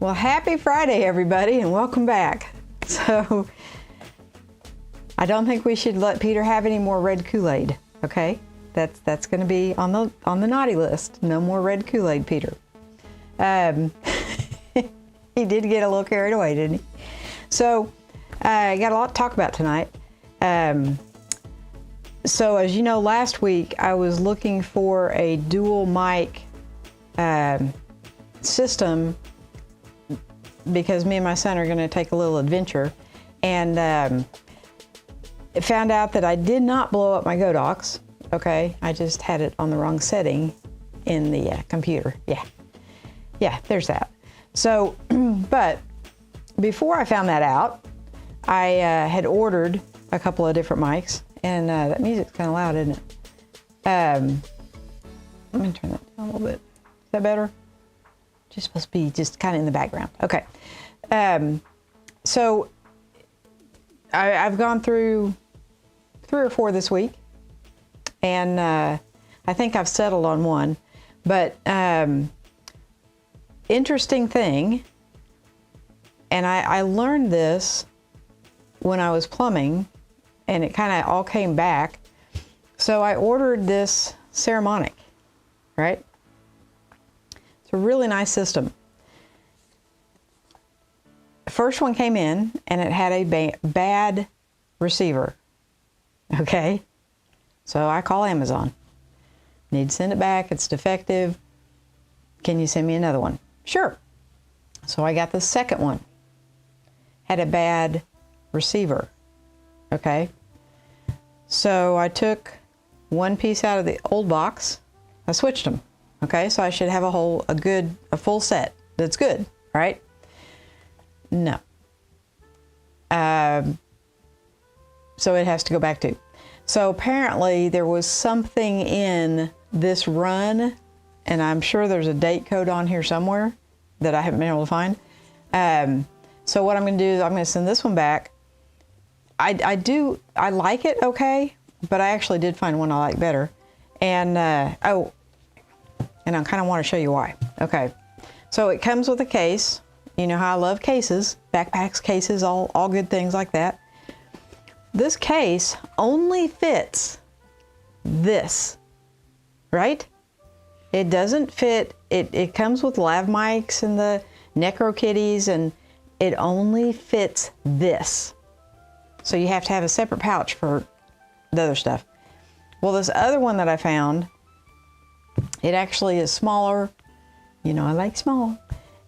Well, happy Friday, everybody, and welcome back. So, I don't think we should let Peter have any more red Kool-Aid, okay? That's going to be on the naughty list. No more red Kool-Aid, Peter. He did get a little carried away, didn't he? So, I got a lot to talk about tonight. So, as you know, last week I was looking for a dual mic system because me and my son are going to take a little adventure, and found out that I did not blow up my Godox. Okay, I just had it on the wrong setting in the computer. Yeah, there's that. So, but before I found that out, I had ordered a couple of different mics, and that music's kind of loud, isn't it? Let me turn that down a little bit. Is that better? Just supposed to be just kind of in the background. Okay. So I've gone through 3 or 4 this week, and I think I've settled on one. But interesting thing, and I learned this when I was plumbing, and it kind of all came back. So I ordered this Saramonic, right? It's a really nice system. The first one came in, and it had a bad receiver. Okay? So I call Amazon. Need to send it back. It's defective. Can you send me another one? Sure. So I got the second one. Had a bad receiver. Okay? So I took one piece out of the old box. I switched them. Okay? So I should have a full set that's good, right? No. So it has to go back to. So apparently there was something in this run, and I'm sure there's a date code on here somewhere that I haven't been able to find. So what I'm going to do is I'm going to send this one back. I like it okay, but I actually did find one I like better. And and I kind of want to show you why. Okay. So it comes with a case. You know how I love cases, backpacks, cases, all good things like that. This case only fits this, right? It doesn't fit, it comes with lav mics and the Necro Kitties, and it only fits this. So you have to have a separate pouch for the other stuff. Well, this other one that I found, it actually is smaller. You know, I like small.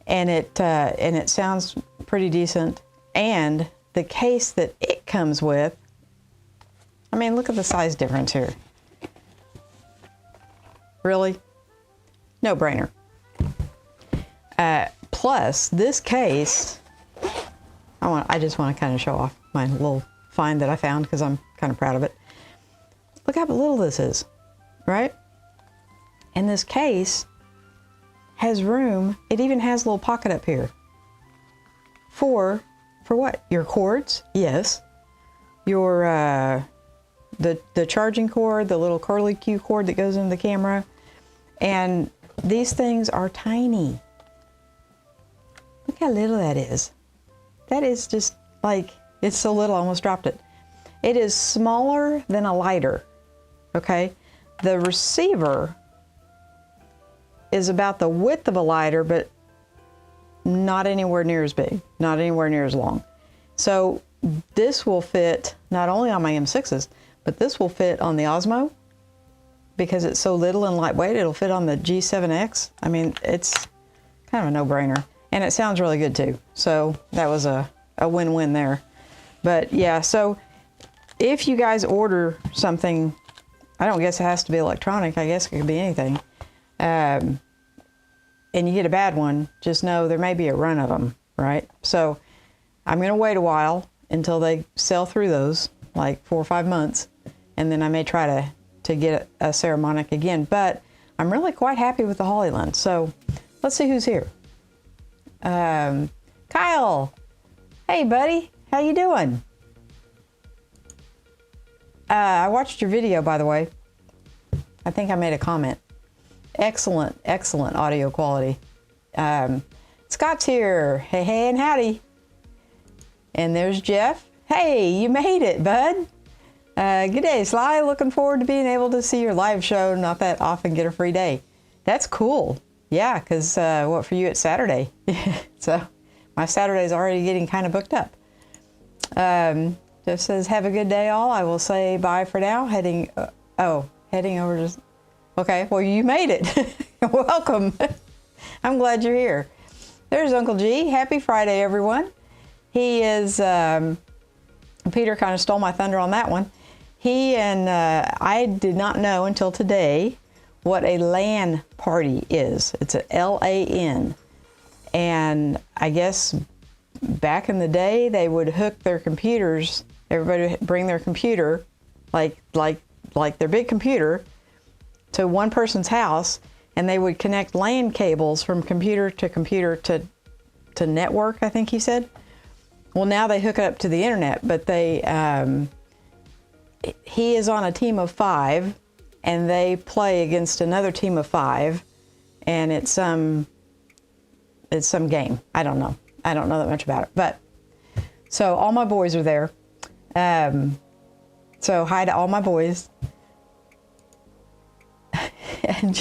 And it sounds pretty decent. And the case that it comes with, I mean, look at the size difference here. Really? No brainer. Plus, this case, I just want to kind of show off my little find that I found because I'm kind of proud of it. Look how little this is, right? And this case has room. It even has a little pocket up here. For what? Your cords? Yes. Your the charging cord, the little curly Q cord that goes into the camera. And these things are tiny. Look how little that is. That is just like, it's so little I almost dropped it. It is smaller than a lighter. Okay? The receiver is about the width of a lighter, but not anywhere near as big, not anywhere near as long. So this will fit not only on my M6s, but this will fit on the Osmo because it's so little and lightweight. It'll fit on the G7X. I mean, it's kind of a no-brainer, and it sounds really good too. So that was a win-win there. But yeah, so if you guys order something, I don't guess it has to be electronic. I guess it could be anything. And you get a bad one, just know there may be a run of them, right? So I'm going to wait a while until they sell through those, like 4 or 5 months, and then I may try to get a Saramonic again. But I'm really quite happy with the Hollyland. So let's see who's here. Kyle, hey buddy, how you doing? I watched your video, by the way. I think I made a comment. Excellent, excellent audio quality. Scott's here. Hey, hey, and howdy. And there's Jeff. Hey, you made it, bud. Good day, Sly. Looking forward to being able to see your live show. Not that often get a free day. That's cool. Yeah, because what for you, it's Saturday. So my Saturday's already getting kind of booked up. Jeff says, have a good day, all. I will say bye for now. Heading over to... Okay, well, you made it. Welcome. I'm glad you're here. There's Uncle G. Happy Friday, everyone. He is... Peter kind of stole my thunder on that one. He and I did not know until today what a LAN party is. It's a LAN. And I guess back in the day, they would hook their computers. Everybody would bring their computer, like their big computer, to one person's house, and they would connect LAN cables from computer to network, I think he said. Well, now they hook it up to the internet, but he is on a team of 5, and they play against another team of 5, and it's some game. I don't know that much about it, but so all my boys are there. So hi to all my boys. And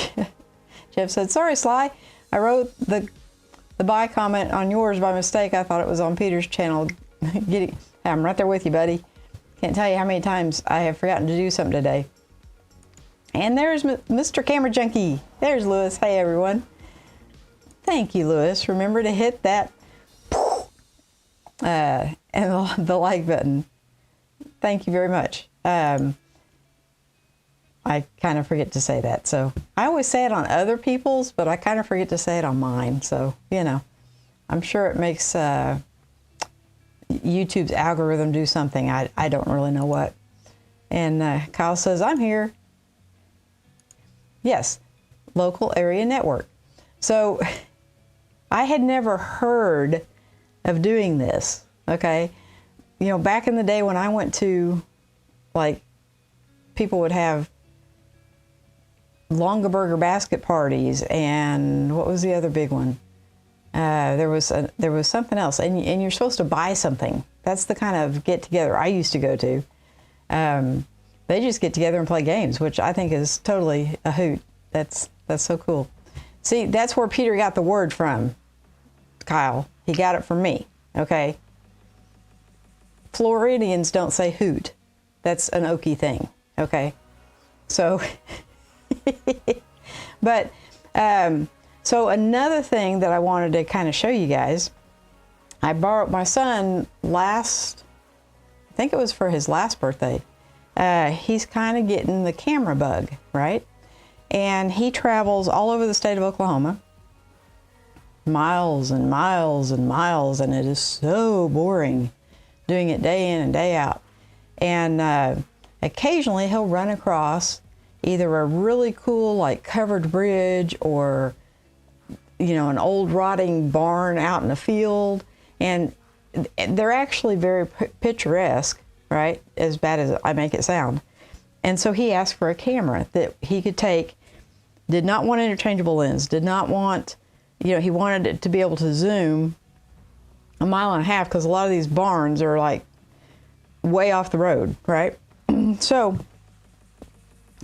Jeff said, sorry, Sly, I wrote the bye comment on yours by mistake. I thought it was on Peter's channel. I'm right there with you, buddy. Can't tell you how many times I have forgotten to do something today. And there's Mr. Camera Junkie. There's Lewis. Hey, everyone. Thank you, Lewis. Remember to hit that and the like button. Thank you very much. I kind of forget to say that. So I always say it on other people's, but I kind of forget to say it on mine. So, you know, I'm sure it makes YouTube's algorithm do something. I don't really know what. And Kyle says, I'm here. Yes, local area network. So I had never heard of doing this, okay? You know, back in the day when I went to, like, people would have Longaberger basket parties, and what was the other big one? There was something else, and you're supposed to buy something. That's the kind of get together I used to go to. They just get together and play games, which I think is totally a hoot. That's so cool. See, that's where Peter got the word from, Kyle. He got it from me. Okay. Floridians don't say hoot. That's an Okie thing. Okay. So, but, so another thing that I wanted to kind of show you guys, I borrowed my son I think it was for his last birthday. He's kind of getting the camera bug, right? And he travels all over the state of Oklahoma, miles and miles and miles, and it is so boring doing it day in and day out. And occasionally he'll run across either a really cool, like, covered bridge, or, you know, an old rotting barn out in a field. And they're actually very picturesque, right? As bad as I make it sound. And so he asked for a camera that he could take, did not want interchangeable lens, did not want, you know, he wanted it to be able to zoom 1.5 miles, because a lot of these barns are like way off the road, right? So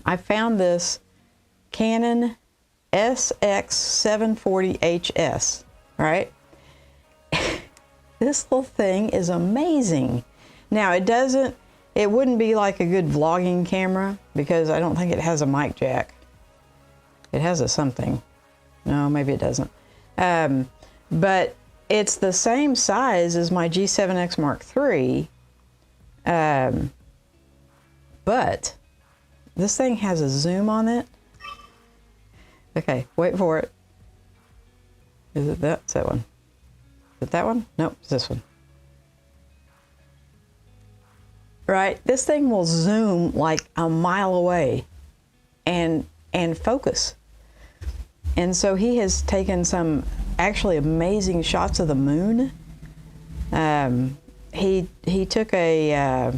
I found this Canon SX740HS, right? This little thing is amazing. Now it wouldn't be like a good vlogging camera, because I don't think it has a mic jack. It has a something. No, maybe it doesn't. But it's the same size as my G7X Mark III. But this thing has a zoom on it. Okay, wait for it. Is it that? It's that one. Is it that one? Nope, it's this one. Right, this thing will zoom like 1 mile away and focus. And so he has taken some actually amazing shots of the moon. He took a,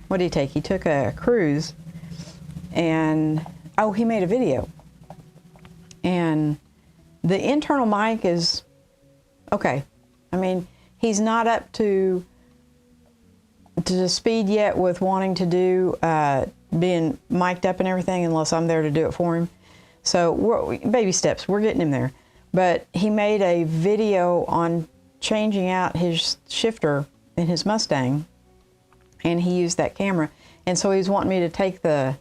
what did he take? He took a cruise, and, oh, he made a video. And the internal mic is okay. I mean, he's not up to the speed yet with wanting to do being mic'd up and everything unless I'm there to do it for him. So baby steps, we're getting him there. But he made a video on changing out his shifter in his Mustang, and he used that camera. And so he's wanting me to take the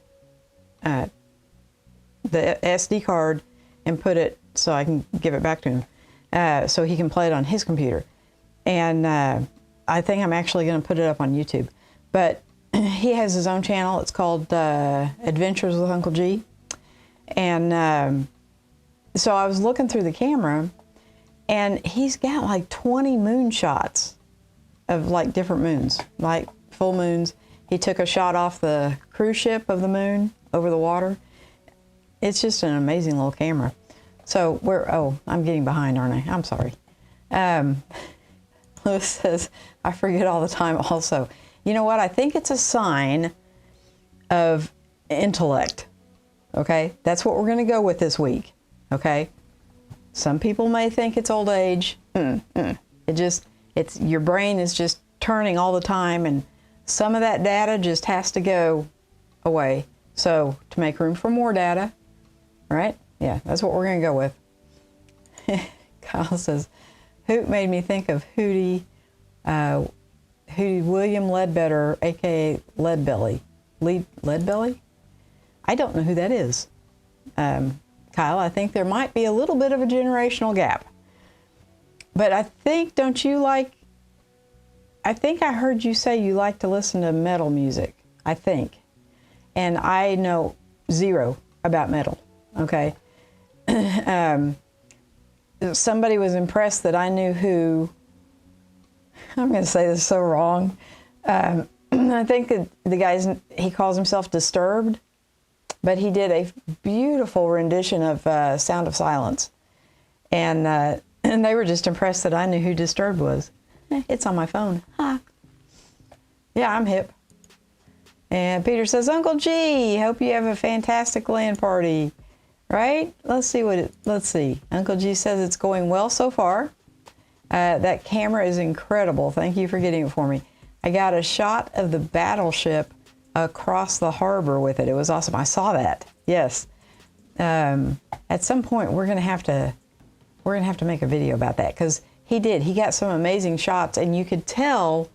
SD card and put it so I can give it back to him, so he can play it on his computer. And I think I'm actually going to put it up on YouTube. But he has his own channel. It's called Adventures with Uncle G. And so I was looking through the camera, and he's got like 20 moon shots of like different moons, like full moons. He took a shot off the cruise ship of the moon over the water. It's just an amazing little camera. So I'm getting behind, aren't I? I'm sorry. Lewis says, I forget all the time also. You know what? I think it's a sign of intellect. Okay? That's what we're going to go with this week. Okay? Some people may think it's old age. It's your brain is just turning all the time, and some of that data just has to go away. So to make room for more data, right? Yeah, that's what we're going to go with. Kyle says, Hoot made me think of Hootie William Ledbetter, a.k.a. Leadbelly. Leadbelly? I don't know who that is. Kyle, I think there might be a little bit of a generational gap. But I think, I think I heard you say you like to listen to metal music. I think. And I know zero about metal. Okay? Somebody was impressed that I knew who, I'm going to say this so wrong. I think the guy's, he calls himself Disturbed, but he did a beautiful rendition of Sound of Silence. And they were just impressed that I knew who Disturbed was. It's on my phone. Ha. Yeah, I'm hip. And Peter says, Uncle G, hope you have a fantastic land party. Right? Let's see. Uncle G says it's going well so far. That camera is incredible. Thank you for getting it for me. I got a shot of the battleship across the harbor with it. It was awesome. I saw that. Yes. At some point we're gonna have to make a video about that, because he got some amazing shots, and you could tell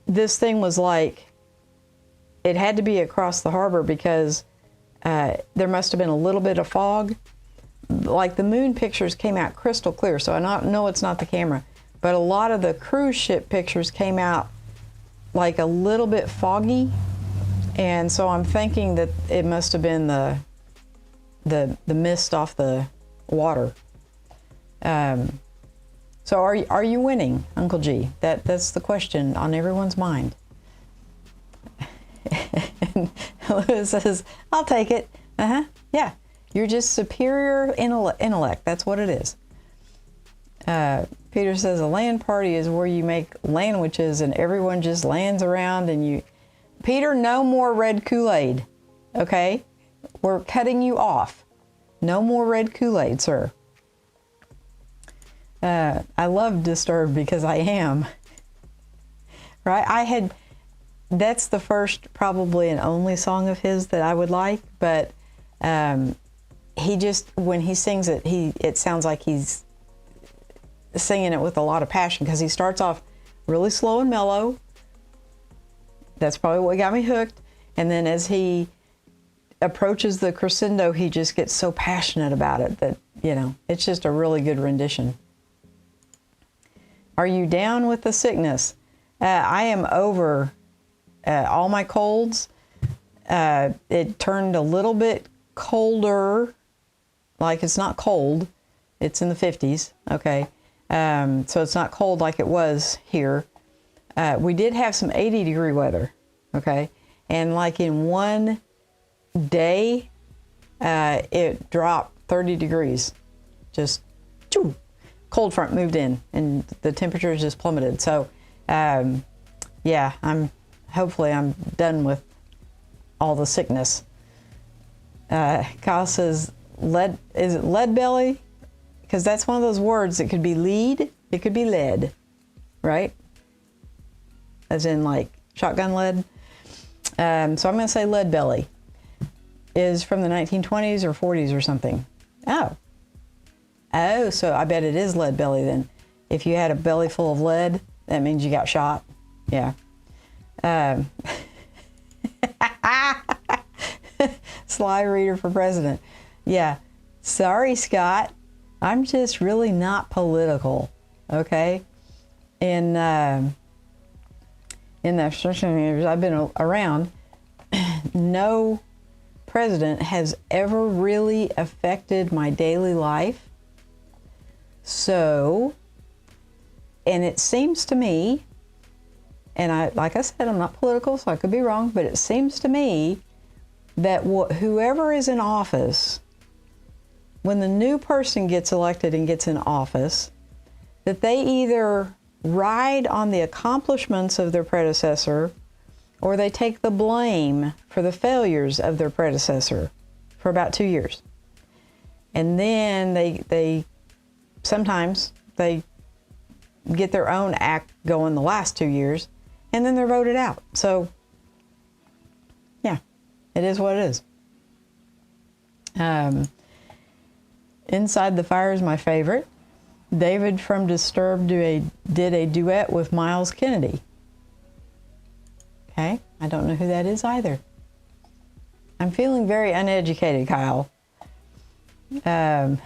this thing was like, it had to be across the harbor because there must have been a little bit of fog. Like the moon pictures came out crystal clear, so I know it's not the camera, but a lot of the cruise ship pictures came out like a little bit foggy, and so I'm thinking that it must have been the mist off the water. So are you winning, Uncle G? That's the question on everyone's mind. And Lewis says, I'll take it. Yeah, you're just superior intellect. That's what it is. Peter says a land party is where you make landwiches and everyone just lands around and you... Peter, no more red Kool-Aid, okay? We're cutting you off. No more red Kool-Aid, sir. I love Disturbed because I am. Right? That's the first, probably and only song of his that I would like, but he just, when he sings it, it sounds like he's singing it with a lot of passion, because he starts off really slow and mellow. That's probably what got me hooked. And then as he approaches the crescendo, he just gets so passionate about it that, it's just a really good rendition. Are you down with the sickness? I am over all my colds. It turned a little bit colder, like it's not cold. It's in the 50s, okay? So it's not cold like it was here. We did have some 80-degree weather, okay? And like in one day, it dropped 30 degrees. Just, choo, cold front moved in and the temperatures just plummeted. So, yeah, hopefully I'm done with all the sickness. Kyle says, is it lead belly? because that's one of those words that could be lead, it could be lead, right? As in like shotgun lead. So I'm going to say lead belly is from the 1920s or 40s or something. Oh, so I bet it is lead belly then. If you had a belly full of lead, that means you got shot. Yeah. Sly reader for president. Yeah. Sorry, Scott. I'm just really not political. Okay. In the years I've been around, no president has ever really affected my daily life. So, and it seems to me, and like I said, I'm not political, so I could be wrong, but it seems to me that whoever is in office, when the new person gets elected and gets in office, that they either ride on the accomplishments of their predecessor, or they take the blame for the failures of their predecessor for about 2 years. And then they sometimes they get their own act going the last 2 years, and then they're voted out. So, yeah, it is what it is. Inside the Fire is my favorite. David from Disturbed did a duet with Miles Kennedy. Okay, I don't know who that is either. I'm feeling very uneducated, Kyle. I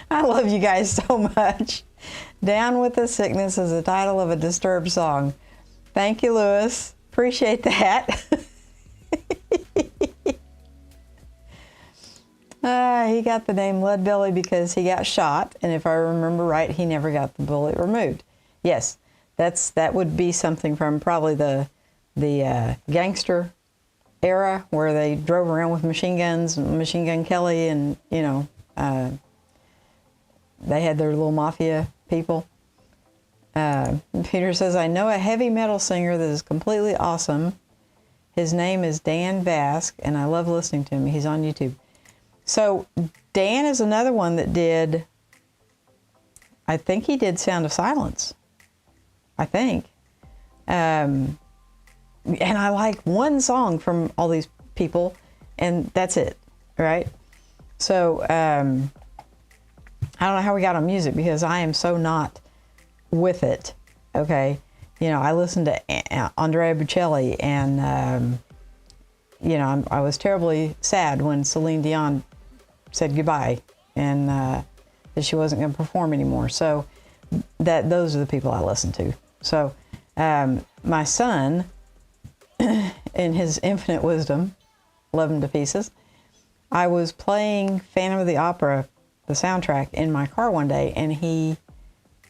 love you guys so much. Down with the Sickness is the title of a Disturbed song. Thank you, Lewis. Appreciate that. He got the name Lead Belly because he got shot, and if I remember right, he never got the bullet removed. Yes, that would be something from probably the gangster era where they drove around with machine guns, Machine Gun Kelly, and they had their little mafia people. Peter says, I know a heavy metal singer that is completely awesome. His name is Dan Vask, and I love listening to him. He's on YouTube. So Dan is another one that did, I think he did Sound of Silence. I think. And I like one song from all these people, and that's it, right? So I don't know how we got on music because I am so not with it, okay? I listened to Andrea Bocelli, and, I was terribly sad when Celine Dion said goodbye and that she wasn't going to perform anymore. So those are the people I listen to. So my son, in his infinite wisdom, love him to pieces, I was playing Phantom of the Opera, the soundtrack, in my car one day, and he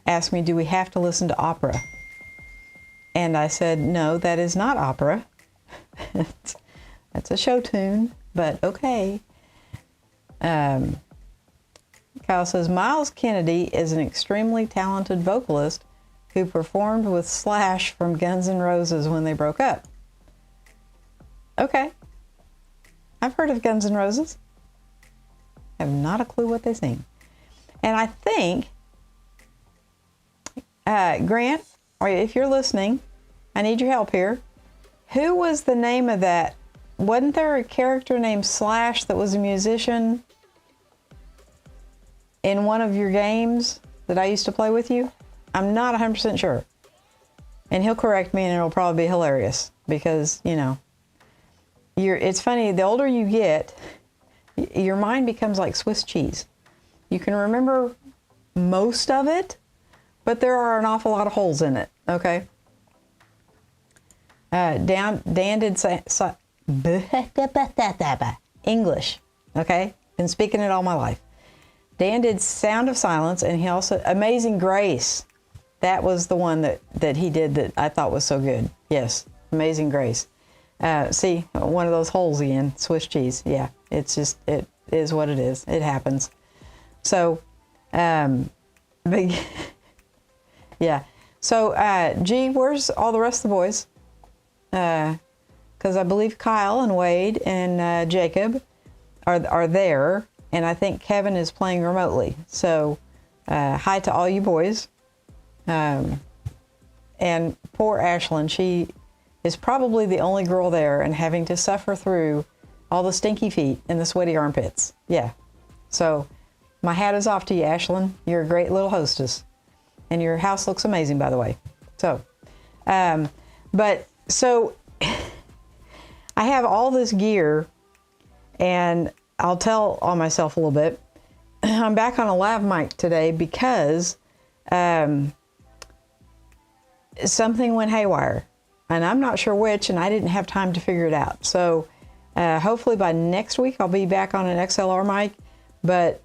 asked me, do we have to listen to opera? And I said, no, that is not opera. That's a show tune, but okay. Kyle says, Miles Kennedy is an extremely talented vocalist who performed with Slash from Guns N' Roses when they broke up. Okay. I've heard of Guns N' Roses. I have not a clue what they sing. And I think, Grant, or if you're listening, I need your help here. Who was the name of that? Wasn't there a character named Slash that was a musician in one of your games that I used to play with you? I'm not 100% sure. And he'll correct me, and it'll probably be hilarious because, it's funny, the older you get, your mind becomes like Swiss cheese. You can remember most of it, but there are an awful lot of holes in it, okay? Dan did English, okay? Been speaking it all my life. Dan did Sound of Silence, and he also, Amazing Grace. That was the one that he did that I thought was so good. Yes, Amazing Grace. See, one of those holes again, Swiss cheese. Yeah, it's just, it is what it is. It happens. So, big, yeah. So, G, where's all the rest of the boys? because I believe Kyle and Wade and Jacob are there, and I think Kevin is playing remotely. So hi to all you boys. And poor Ashlyn, she is probably the only girl there and having to suffer through all the stinky feet and the sweaty armpits. Yeah. So my hat is off to you, Ashlyn. You're a great little hostess. And your house looks amazing, by the way. So, so I have all this gear, and I'll tell on myself a little bit. I'm back on a lav mic today because something went haywire, and I'm not sure which, and I didn't have time to figure it out. So hopefully by next week I'll be back on an XLR mic, but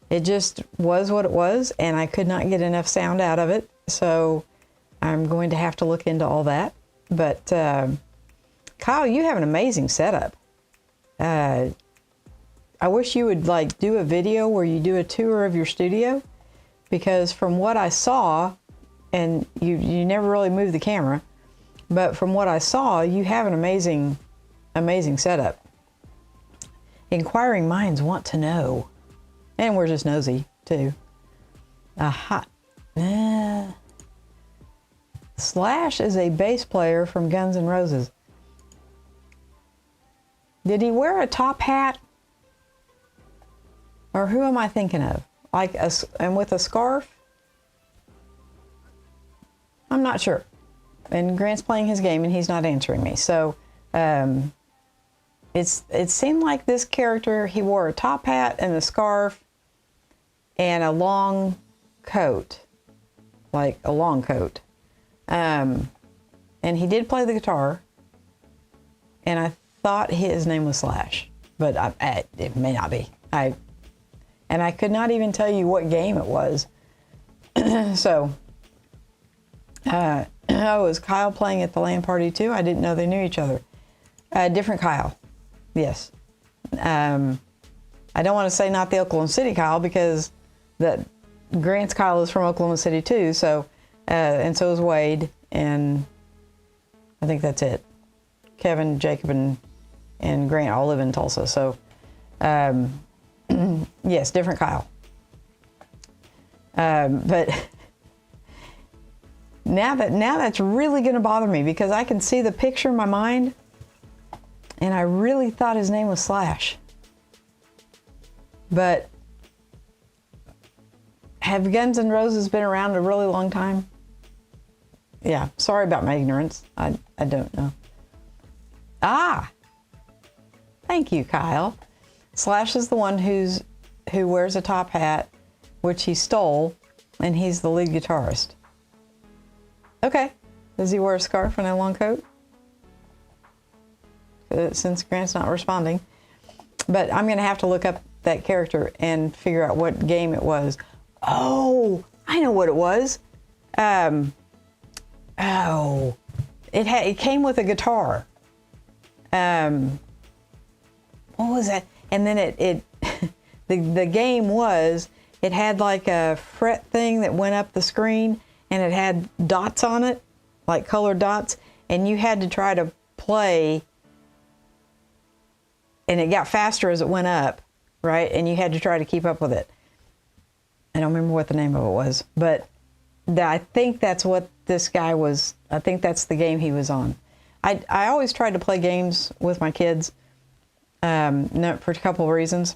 it just was what it was, and I could not get enough sound out of it. So I'm going to have to look into all that. But Kyle, you have an amazing setup. I wish you would like do a video where you do a tour of your studio, because from what I saw, and you never really moved the camera, but from what I saw, you have an amazing setup. Inquiring minds want to know, and we're just nosy too. Aha. Slash is a bass player from Guns N' Roses. Did he wear a top hat? Or who am I thinking of? And with a scarf? I'm not sure. And Grant's playing his game and he's not answering me. So it seemed like this character, he wore a top hat and a scarf and a long coat. Like a long coat. And he did play the guitar. And I thought his name was Slash. But it may not be. And I could not even tell you what game it was. So, was Kyle playing at the LAN party too? I didn't know they knew each other. Different Kyle, yes. I don't want to say not the Oklahoma City Kyle, because Grant's Kyle is from Oklahoma City too. So, and so is Wade, and I think that's it. Kevin, Jacob, and Grant all live in Tulsa. So, yes, different Kyle. But now that's really going to bother me, because I can see the picture in my mind, and I really thought his name was Slash. But have Guns N' Roses been around a really long time? Yeah, sorry about my ignorance. I don't know. Ah, thank you, Kyle. Slash is the one who wears a top hat, which he stole, and he's the lead guitarist. Okay. Does he wear a scarf and a long coat? Since Grant's not responding. But I'm going to have to look up that character and figure out what game it was. Oh, I know what it was. It came with a guitar. What was that? And then the game was, it had like a fret thing that went up the screen, and it had dots on it, like colored dots, and you had to try to play, and it got faster as it went up, right? And you had to try to keep up with it. I don't remember what the name of it was, but I think that's what this guy was. I think that's the game he was on. I always tried to play games with my kids for a couple of reasons.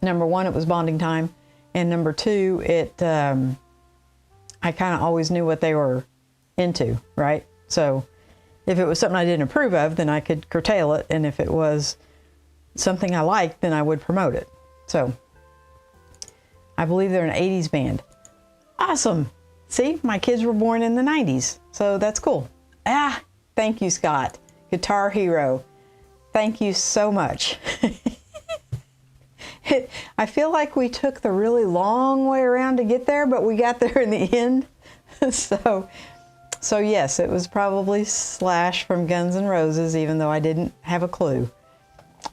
Number one, it was bonding time. And number two, I kind of always knew what they were into, right? So if it was something I didn't approve of, then I could curtail it. And if it was something I liked, then I would promote it. So I believe they're an 80s band. Awesome. See, my kids were born in the 90s. So that's cool. Thank you, Scott. Guitar Hero. Thank you so much. I feel like we took the really long way around to get there, but we got there in the end. So yes, it was probably Slash from Guns N' Roses, even though I didn't have a clue.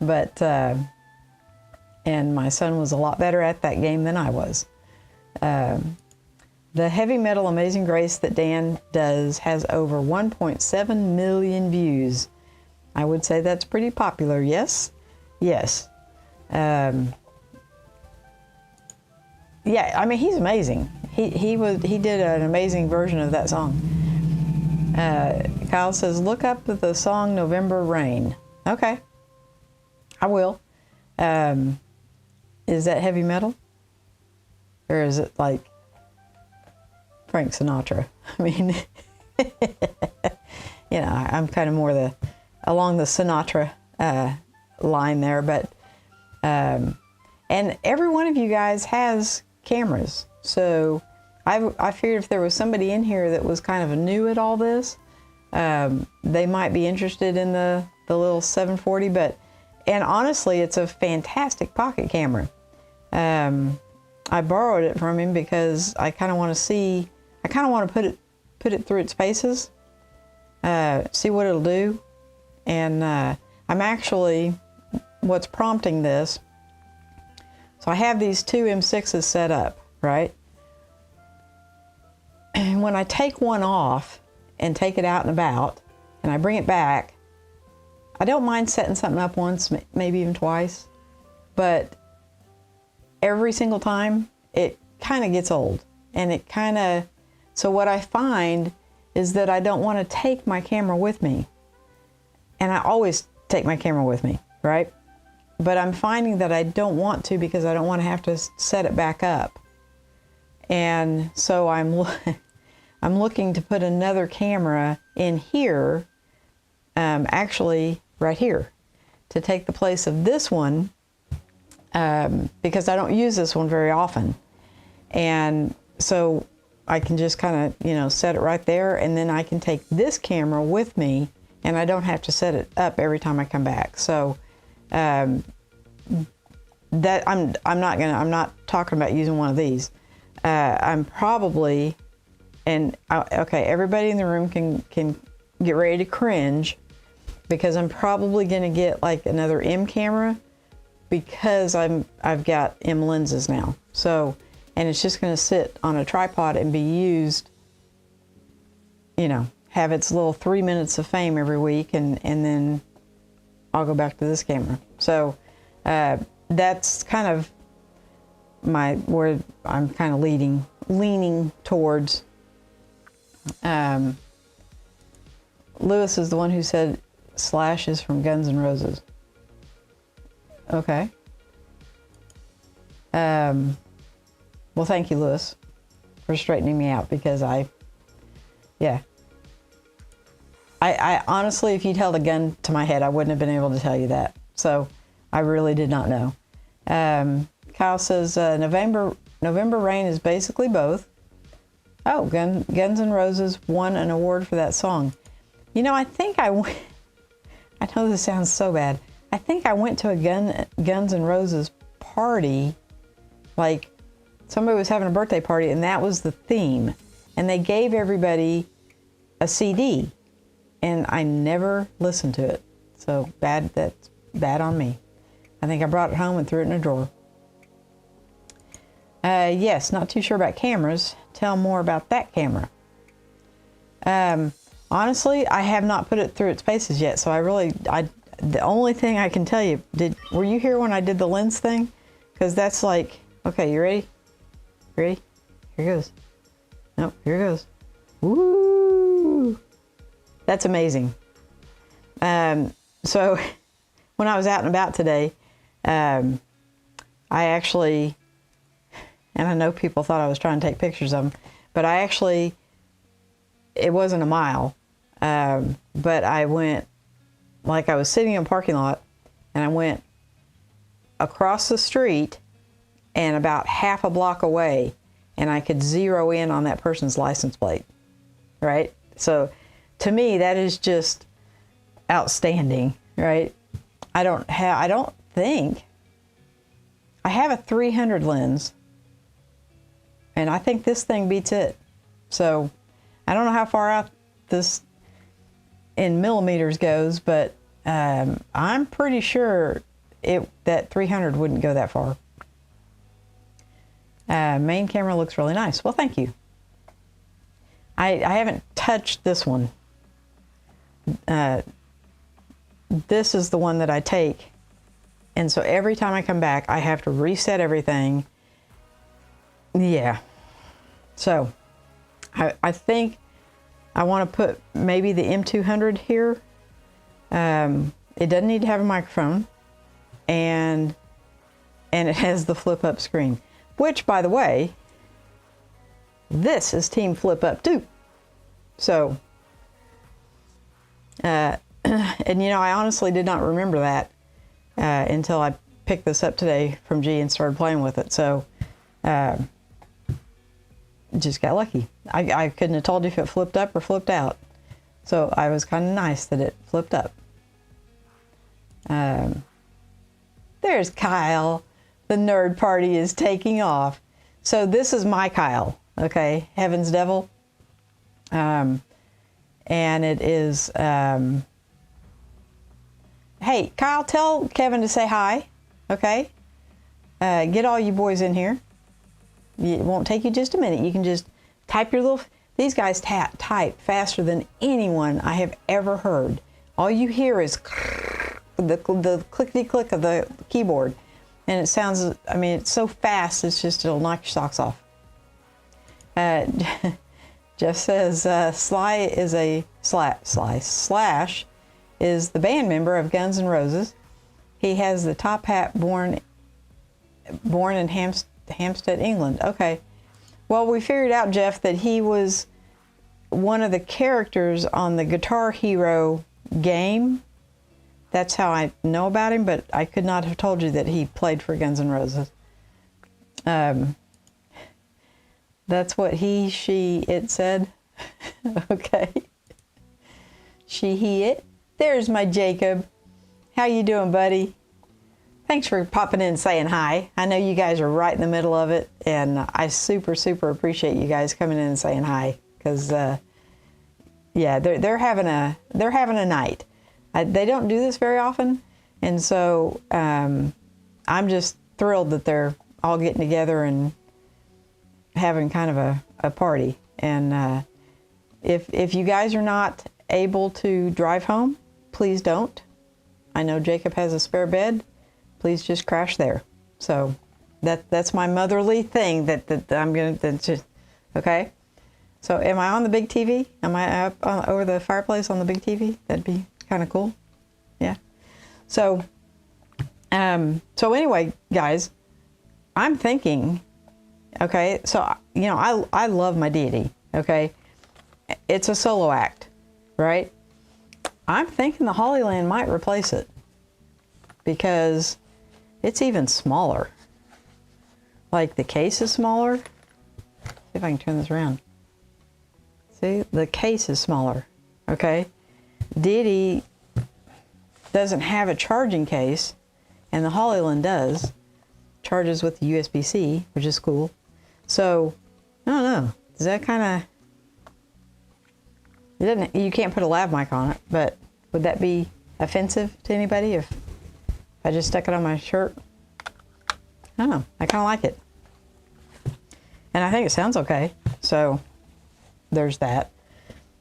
But, and my son was a lot better at that game than I was. The heavy metal Amazing Grace that Dan does has over 1.7 million views. I would say that's pretty popular, yes? Yes. Yeah, I mean, he's amazing. He did an amazing version of that song. Kyle says, look up the song November Rain. Okay, I will. Is that heavy metal? Or is it like Frank Sinatra? I mean, you know, I'm kind of more along the Sinatra line there, but, and every one of you guys has cameras. So I figured if there was somebody in here that was kind of new at all this, they might be interested in the little 740, and honestly, it's a fantastic pocket camera. I borrowed it from him because I kind of want to see, I kind of want to put it through its paces, see what it'll do. And I'm actually, what's prompting this, so I have these two M6s set up, right? And when I take one off and take it out and about, and I bring it back, I don't mind setting something up once, maybe even twice, but every single time it kind of gets old. And it kind of, so what I find is that I don't want to take my camera with me. And I always take my camera with me, right? But I'm finding that I don't want to because I don't want to have to set it back up. And so I'm looking to put another camera in here, actually right here, to take the place of this one, because I don't use this one very often. And so I can just kind of, you know, set it right there, and then I can take this camera with me, and I don't have to set it up every time I come back. So that I'm not talking about using one of these. I'm probably, and okay, everybody in the room can get ready to cringe, because I'm probably going to get like another M camera, because I've got M lenses now. So, and it's just going to sit on a tripod and be used, you know, have its little 3 minutes of fame every week, and then I'll go back to this camera. So that's kind of where I'm kind of leaning towards. Lewis is the one who said Slash is from Guns N' Roses. Okay. Well, thank you, Lewis, for straightening me out, because I honestly, if you'd held a gun to my head, I wouldn't have been able to tell you that. So I really did not know. Kyle says, November Rain is basically both. Oh, Guns N' Roses won an award for that song. You know, I think I know this sounds so bad. I think I went to a Guns N' Roses party, like somebody was having a birthday party, and that was the theme. And they gave everybody a CD, and I never listened to it. So that's bad on me. I think I brought it home and threw it in a drawer. Yes, not too sure about cameras. Tell more about that camera. Honestly, I have not put it through its paces yet, so the only thing I can tell you, were you here when I did the lens thing? Because that's like, okay, you ready? Ready? Here goes. Nope, here goes. Woo! That's amazing. So when I was out and about today, I actually, and I know people thought I was trying to take pictures of them, but it wasn't a mile, but I went, like I was sitting in a parking lot, and I went across the street and about half a block away, and I could zero in on that person's license plate, right? So to me, that is just outstanding, right? I think, I have a 300 lens, and I think this thing beats it. So I don't know how far out this in millimeters goes, but I'm pretty sure that 300 wouldn't go that far. Main camera looks really nice. Well, thank you. I haven't touched this one. This is the one that I take. And so every time I come back, I have to reset everything. Yeah. So I think I want to put maybe the M200 here. It doesn't need to have a microphone. And it has the flip up screen, which, by the way, this is Team Flip Up too. So, and you know, I honestly did not remember that until I picked this up today from G and started playing with it. So, just got lucky. I couldn't have told you if it flipped up or flipped out. So I was kind of nice that it flipped up. There's Kyle. The nerd party is taking off. So this is my Kyle, okay? Heaven's Devil. And it is, hey, Kyle, tell Kevin to say hi, okay? Get all you boys in here. It won't take you just a minute. You can just type your little, these guys type faster than anyone I have ever heard. All you hear is the clickety-click of the keyboard. And it sounds, I mean, it's so fast, it's just, it'll knock your socks off. Jeff says, Slash is the band member of Guns N' Roses. He has the top hat born in Hampstead, England. Okay. Well, we figured out, Jeff, that he was one of the characters on the Guitar Hero game. That's how I know about him, but I could not have told you that he played for Guns N' Roses. That's what he, she, it said. Okay. She, he, it. There's my Jacob. How you doing, buddy? Thanks for popping in and saying hi. I know you guys are right in the middle of it, and I super, super appreciate you guys coming in and saying hi, because yeah, they're having a night. They don't do this very often, and so I'm just thrilled that they're all getting together and having kind of a party. And if you guys are not able to drive home, please don't. I know Jacob has a spare bed. Please just crash there. So that's my motherly thing that I'm gonna just, okay. So am I on the big TV? Am I up over the fireplace on the big TV? That'd be kind of cool. Yeah. So anyway, guys, I'm thinking, okay, so, you know, I love my deity, okay? It's a solo act, right? I'm thinking the Hollyland might replace it because it's even smaller. Like, the case is smaller. See if I can turn this around. See, the case is smaller, okay? Deity doesn't have a charging case, and the Hollyland does. Charges with the USB-C, which is cool. So, I don't know. Does that kind of... You can't put a lav mic on it, but would that be offensive to anybody if I just stuck it on my shirt? I don't know. I kind of like it. And I think it sounds okay. So, there's that.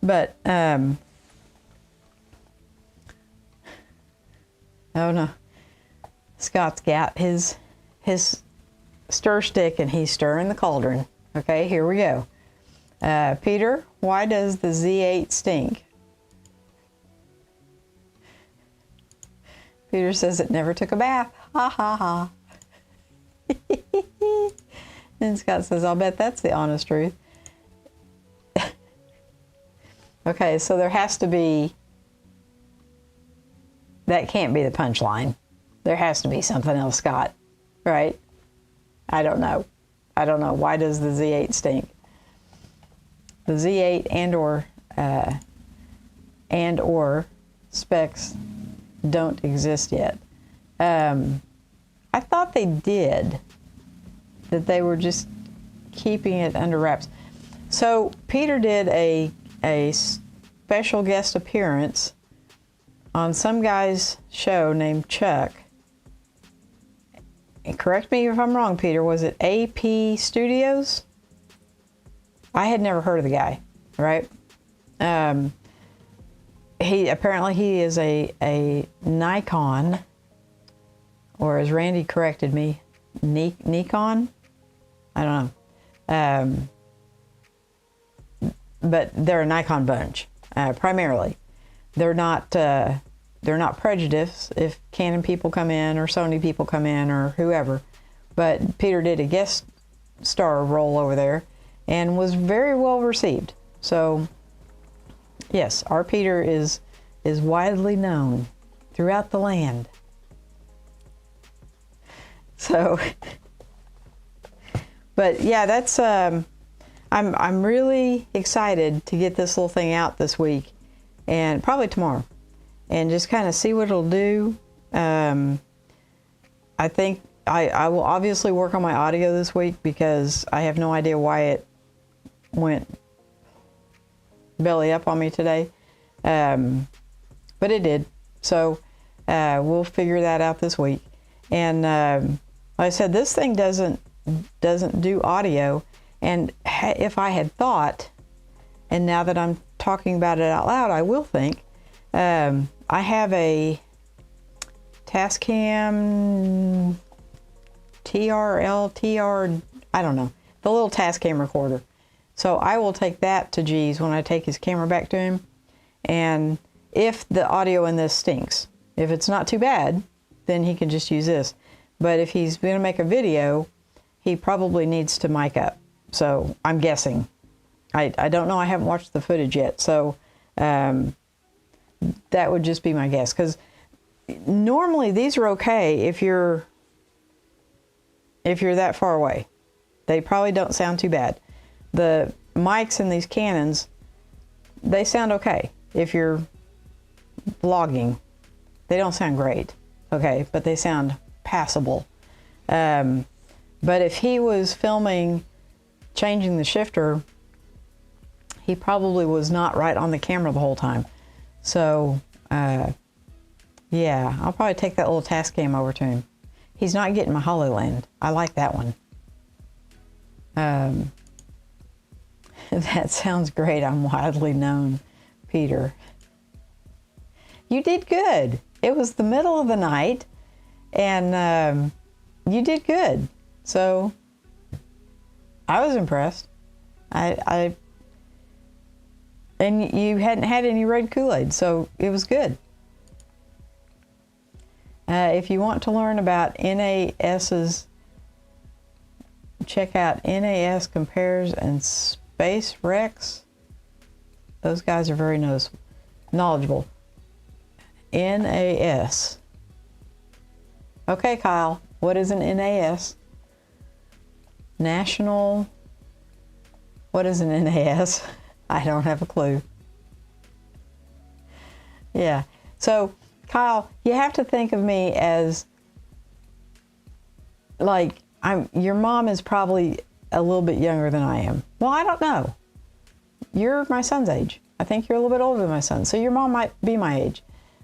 But, oh no. Scott's got his stir stick and he's stirring the cauldron. Okay, here we go. Peter, why does the Z8 stink? Peter says it never took a bath. Ha ha ha. And Scott says, I'll bet that's the honest truth. Okay, so there has to be, that can't be the punchline. There has to be something else, Scott, right? I don't know. I don't know. Why does the Z8 stink? The Z8 and or specs don't exist yet. I thought they did, that they were just keeping it under wraps. So Peter did a special guest appearance on some guy's show named Chuck. And correct me if I'm wrong, Peter, was it AP Studios? I had never heard of the guy. right? He is a Nikon, or as Randy corrected me, Nikon. I don't know. But they're a Nikon bunch, primarily. They're not prejudiced if Canon people come in or Sony people come in or whoever. But Peter did a guest star role over there and was very well received. So yes, our Peter is widely known throughout the land. So, but yeah, that's I'm really excited to get this little thing out this week, and probably tomorrow, and just kind of see what it'll do. I think I will obviously work on my audio this week, because I have no idea why it went belly up on me today. But it did. So we'll figure that out this week. And like I said, this thing doesn't do audio. And if I had thought, and now that I'm talking about it out loud, I will think, I have a Tascam TR, I don't know, the little Tascam recorder. So I will take that to G's when I take his camera back to him. And if the audio in this stinks, if it's not too bad, then he can just use this. But if he's going to make a video, he probably needs to mic up. So I'm guessing. I don't know. I haven't watched the footage yet. So that would just be my guess. Because normally these are okay if you're that far away. They probably don't sound too bad. The mics in these Canons, they sound okay if you're vlogging. They don't sound great, okay, but they sound passable. But if he was filming changing the shifter, he probably was not right on the camera the whole time. So yeah, I'll probably take that little Tascam over to him. He's not getting my Hollyland. I like that one. That sounds great. I'm widely known, Peter. You did good. It was the middle of the night, and you did good. So I was impressed. And you hadn't had any red Kool-Aid, so it was good. If you want to learn about NAS's, check out NAS Compares and Space Rex. Those guys are very knowledgeable. NAS. Okay, Kyle, what is an NAS? National, what is an NAS? I don't have a clue. Yeah, so Kyle, you have to think of me as, like, your mom is probably a little bit younger than I am. Well, I don't know. You're my son's age. I think you're a little bit older than my son. So your mom might be my age.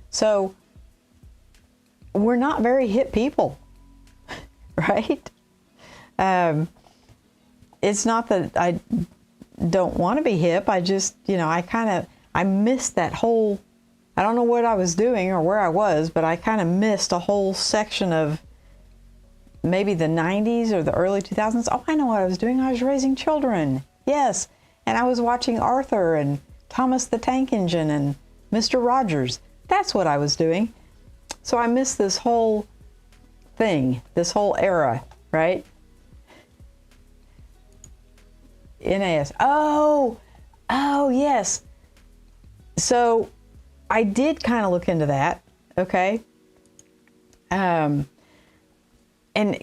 So we're not very hip people, right? It's not that I don't want to be hip. I just, I missed that whole, I don't know what I was doing or where I was, but I kind of missed a whole section of maybe the 90s or the early 2000s. Oh, I know what I was doing. I was raising children. Yes. And I was watching Arthur and Thomas the Tank Engine and Mr. Rogers. That's what I was doing. So I missed this whole thing, this whole era, right? NAS. Oh, yes. So I did kind of look into that, okay? And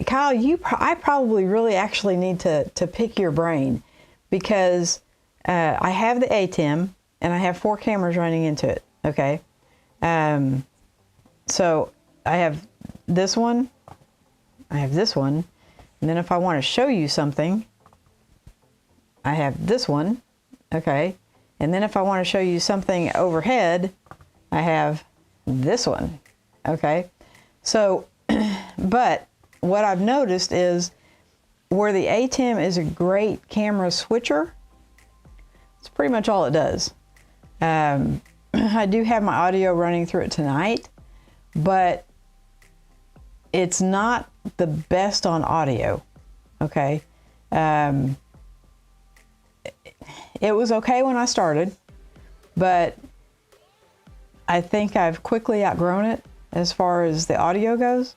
Kyle, I probably really actually need to pick your brain, because I have the ATEM and I have 4 cameras running into it, okay? So I have this one, I have this one, and then if I want to show you something, I have this one, okay? And then if I want to show you something overhead, I have this one, okay? So, but what I've noticed is where the ATEM is a great camera switcher, It's pretty much all it does. I do have my audio running through it tonight, but it's not the best on audio, okay? It was okay when I started, but I think I've quickly outgrown it as far as the audio goes.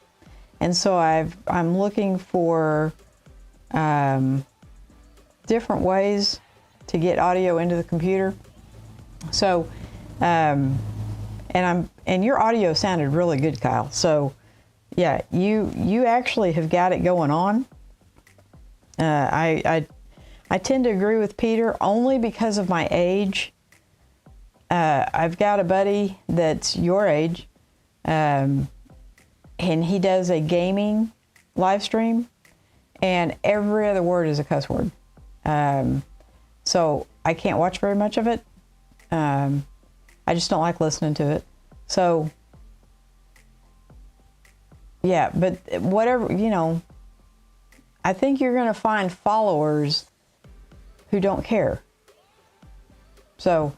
And so I'm looking for different ways to get audio into the computer. So, and your audio sounded really good, Kyle. So, yeah, you actually have got it going on. I tend to agree with Peter only because of my age. I've got a buddy that's your age, and he does a gaming live stream, and every other word is a cuss word. So I can't watch very much of it. I just don't like listening to it. So, yeah, but whatever, you know, I think you're going to find followers who don't care. So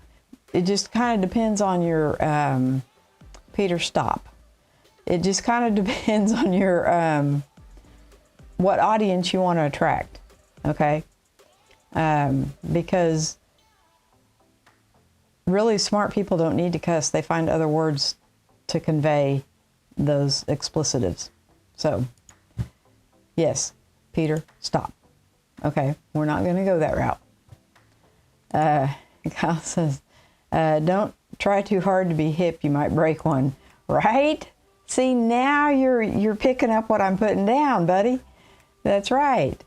it just kind of depends on your, Peter, stop. It just kind of depends on your, what audience you want to attract, okay? Because really smart people don't need to cuss. They find other words to convey those explicitives. So, yes, Peter, stop. Okay, we're not going to go that route. Kyle says, don't try too hard to be hip. You might break one. Right? See, now you're picking up what I'm putting down, buddy. That's right.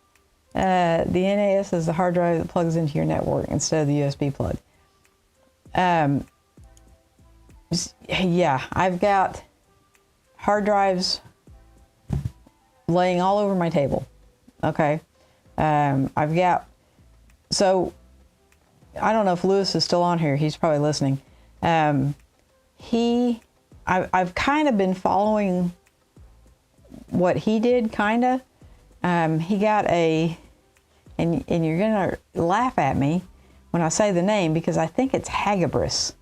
The NAS is the hard drive that plugs into your network instead of the USB plug. Yeah, I've got hard drives laying all over my table. Okay. I've got, so I don't know if Lewis is still on here. He's probably listening. I've kind of been following what he did, kind of. He got and you're going to laugh at me when I say the name because I think it's Hagibris.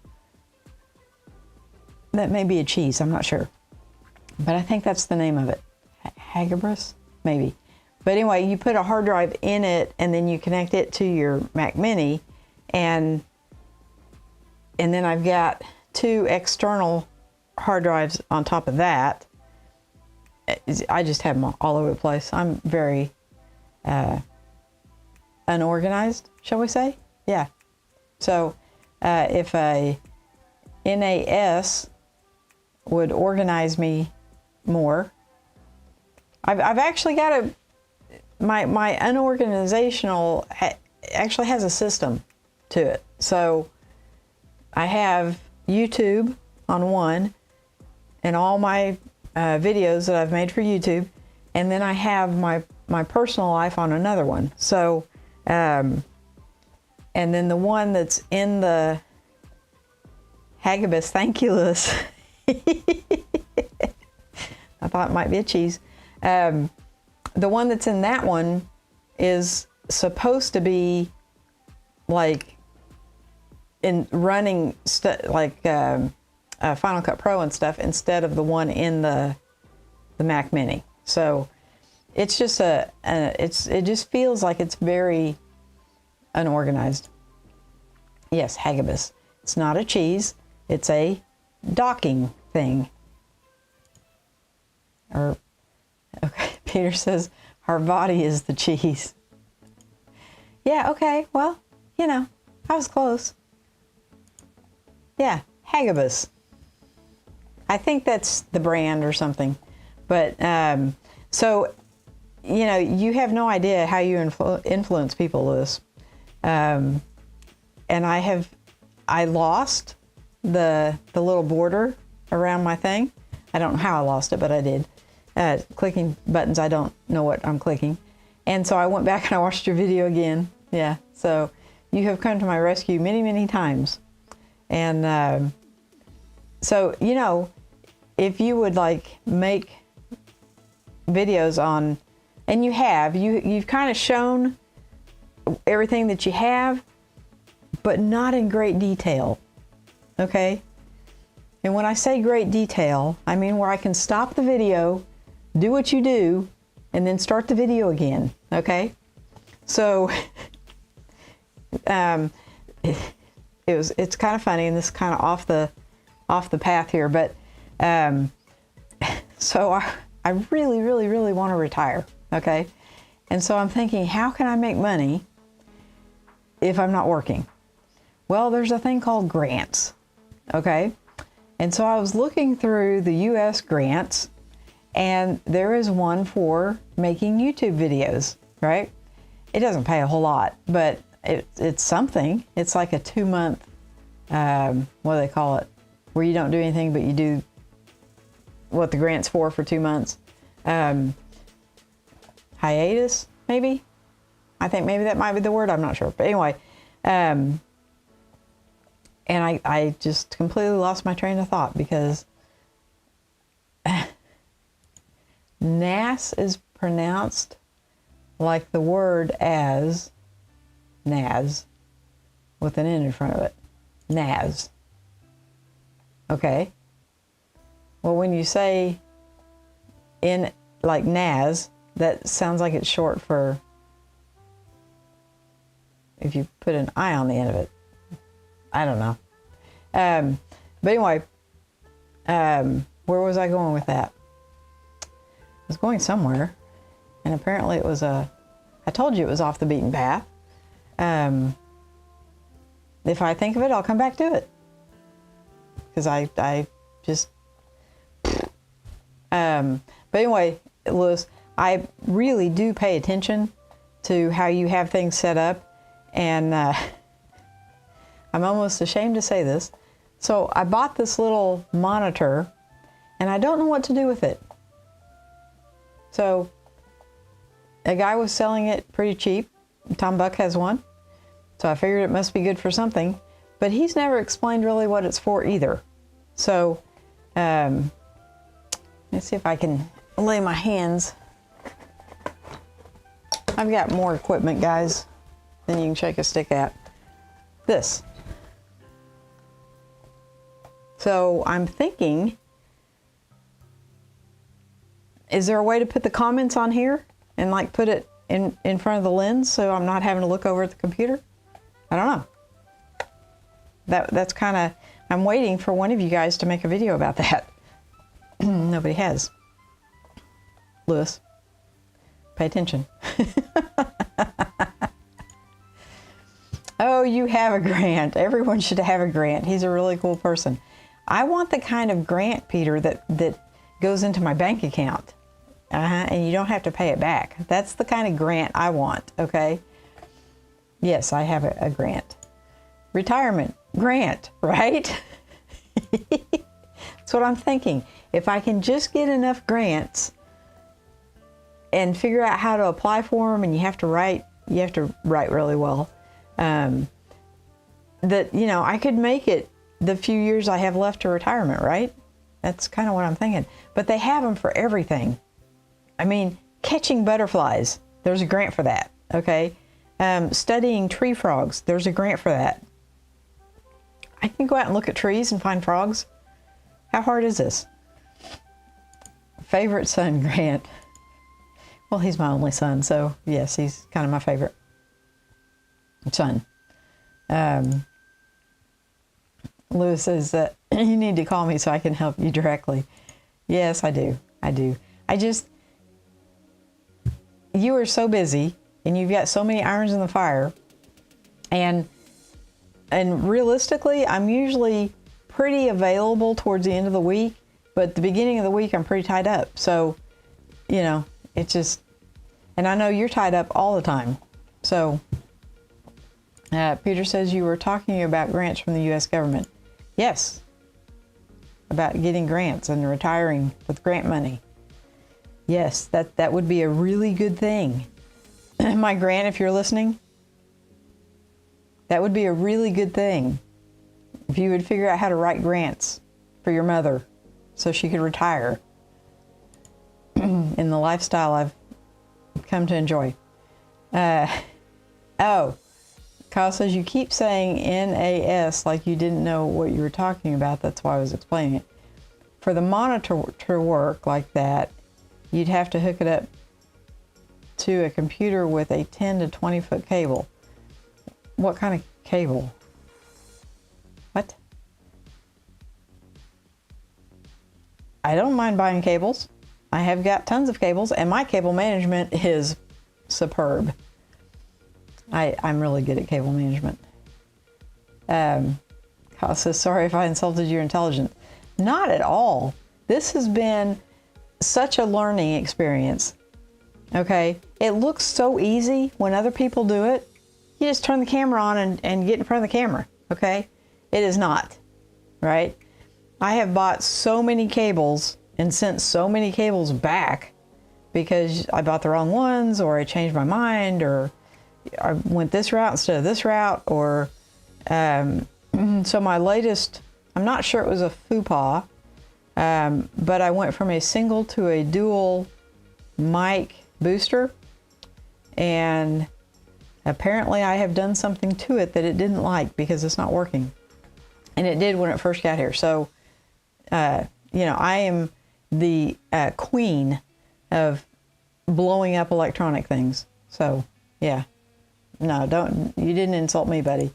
That may be a cheese, I'm not sure. But I think that's the name of it. Hagibris? Maybe. But anyway, you put a hard drive in it and then you connect it to your Mac Mini, and then I've got 2 external hard drives on top of that. I just have them all over the place. I'm very unorganized, shall we say? Yeah. So if a NAS would organize me more, I've actually got my unorganizational actually has a system to it. So I have YouTube on one and all my videos that I've made for YouTube, and then I have my personal life on another one. So and then the one that's in the Hagibis, thank you, Lewis. I thought it might be a cheese. The one that's in that one is supposed to be like in running Final Cut Pro and stuff instead of the one in the Mac Mini. So it's just it just feels like it's very unorganized. Yes, Hagibis. It's not a cheese. It's a docking thing. Or, okay, Peter says, our body is the cheese. Yeah, okay, well, you know, I was close. Yeah, Hagibis. I think that's the brand or something. But, so, you know, you have no idea how you influence people, Lewis. And I lost the little border around my thing. I don't know how I lost it, but I did. Clicking buttons, I don't know what I'm clicking. And so I went back and I watched your video again. Yeah, so you have come to my rescue many, many times. And so, you know, if you would like make videos on, and you've kind of shown everything that you have, but not in great detail, okay? And when I say great detail, I mean where I can stop the video, do what you do, and then start the video again, okay? So, it's kind of funny, and this is kind of off the path here, but so I really, really, really want to retire, okay? And so I'm thinking, how can I make money if I'm not working? Well, there's a thing called grants, okay? And so I was looking through the U.S. grants, and there is one for making YouTube videos, right? It doesn't pay a whole lot, but it's something. It's like a 2-month, what do they call it? Where you don't do anything, but you do what the grant's for 2 months. Hiatus, maybe? I think maybe that might be the word. I'm not sure. But anyway, and I just completely lost my train of thought because NAS is pronounced like the word as NAS with an N in front of it. NAS. Okay. Well, when you say in like NAS, that sounds like it's short for, if you put an I on the end of it. I don't know. But anyway, where was I going with that? I was going somewhere, and apparently it was I told you it was off the beaten path. If I think of it, I'll come back to it. Because I just, but anyway, Louis, I really do pay attention to how you have things set up, and I'm almost ashamed to say this. So I bought this little monitor, and I don't know what to do with it. So a guy was selling it pretty cheap. Tom Buck has one, so I figured it must be good for something, but he's never explained really what it's for either. So let's see if I can lay my hands. I've got more equipment, guys, than you can shake a stick at. This. So I'm thinking, is there a way to put the comments on here and like put it in front of the lens so I'm not having to look over at the computer? I don't know. That's kind of, I'm waiting for one of you guys to make a video about that. Nobody has. Louis, pay attention. Oh, you have a grant. Everyone should have a grant. He's a really cool person. I want the kind of grant, Peter, that goes into my bank account. And you don't have to pay it back. That's the kind of grant I want, okay? Yes, I have a grant. Retirement grant, right? That's what I'm thinking. If I can just get enough grants and figure out how to apply for them, and you have to write really well, that, you know, I could make it the few years I have left to retirement, right? That's kind of what I'm thinking. But they have them for everything. I mean, catching butterflies, there's a grant for that, okay? Studying tree frogs, there's a grant for that. I can go out and look at trees and find frogs. How hard is this? Favorite son grant. Well, he's my only son, so yes, he's kind of my favorite son. Louis says that you need to call me so I can help you directly. Yes, I do. You are so busy and you've got so many irons in the fire, and realistically, I'm usually pretty available towards the end of the week, but at the beginning of the week, I'm pretty tied up. So, you know, it's just, and I know you're tied up all the time. So, Peter says you were talking about grants from the U.S. government. Yes, about getting grants and retiring with grant money. Yes, that would be a really good thing. My grant, if you're listening, that would be a really good thing. If you would figure out how to write grants for your mother so she could retire in the lifestyle I've come to enjoy. Oh, Kyle says, you keep saying NAS like you didn't know what you were talking about. That's why I was explaining it. For the monitor to work like that, you'd have to hook it up to a computer with a 10 to 20 foot cable. What kind of cable? What? I don't mind buying cables. I have got tons of cables, and my cable management is superb. I'm really good at cable management. Kyle says, sorry if I insulted your intelligence. Not at all. This has been such a learning experience. Okay? It looks so easy when other people do it. You just turn the camera on and get in front of the camera. Okay? It is not. Right? I have bought so many cables and sent so many cables back because I bought the wrong ones, or I changed my mind, or I went this route instead of this route, or so my latest, I'm not sure it was a faux pas, but I went from a single to a dual mic booster, and apparently I have done something to it that it didn't like because it's not working. And it did when it first got here. So, you know, I am the queen of blowing up electronic things. So, yeah. No, you didn't insult me, buddy.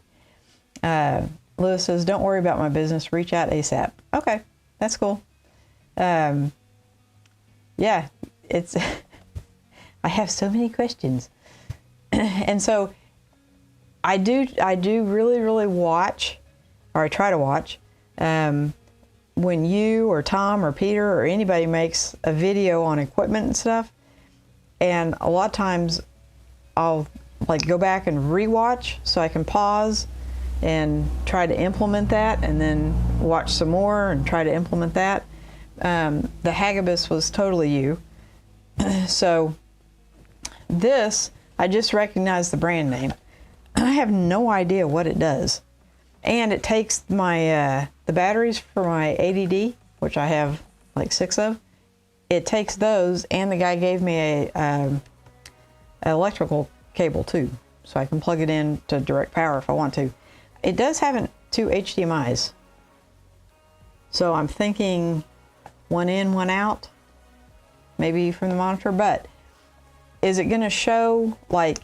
Lewis says, don't worry about my business. Reach out ASAP. Okay, that's cool. Yeah, it's, I have so many questions. And so I do really, really watch, or I try to watch, when you or Tom or Peter or anybody makes a video on equipment and stuff. And a lot of times I'll like go back and rewatch so I can pause and try to implement that, and then watch some more and try to implement that. The Hagibis was totally you. So this, I just recognized the brand name. I have no idea what it does. And it takes my the batteries for my ADD, which I have like 6 of. It takes those, and the guy gave me a electrical cable too, so I can plug it in to direct power if I want to. It does have 2 HDMIs, so I'm thinking 1 in, 1 out, maybe from the monitor. But is it going to show like,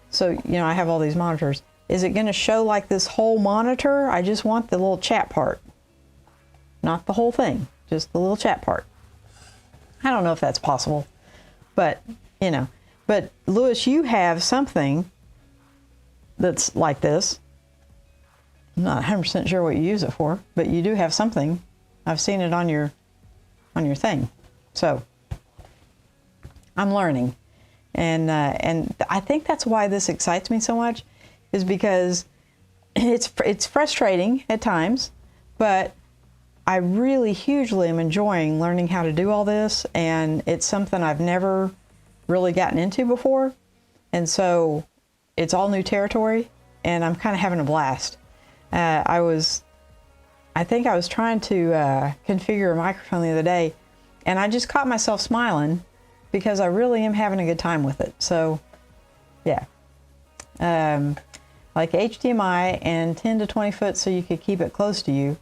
so you know, I have all these monitors. Is it going to show like this whole monitor? I just want the little chat part, not the whole thing, just the little chat part. I don't know if that's possible, but you know. But Lewis, you have something that's like this. I'm not 100% sure what you use it for, but you do have something. I've seen it on your thing. So I'm learning, and I think that's why this excites me so much, is because it's frustrating at times, but I really hugely am enjoying learning how to do all this, and it's something I've never really gotten into before, and so it's all new territory, and I'm kind of having a blast. I think I was trying to configure a microphone the other day, and I just caught myself smiling because I really am having a good time with it. So yeah, like HDMI and 10 to 20 foot so you could keep it close to you.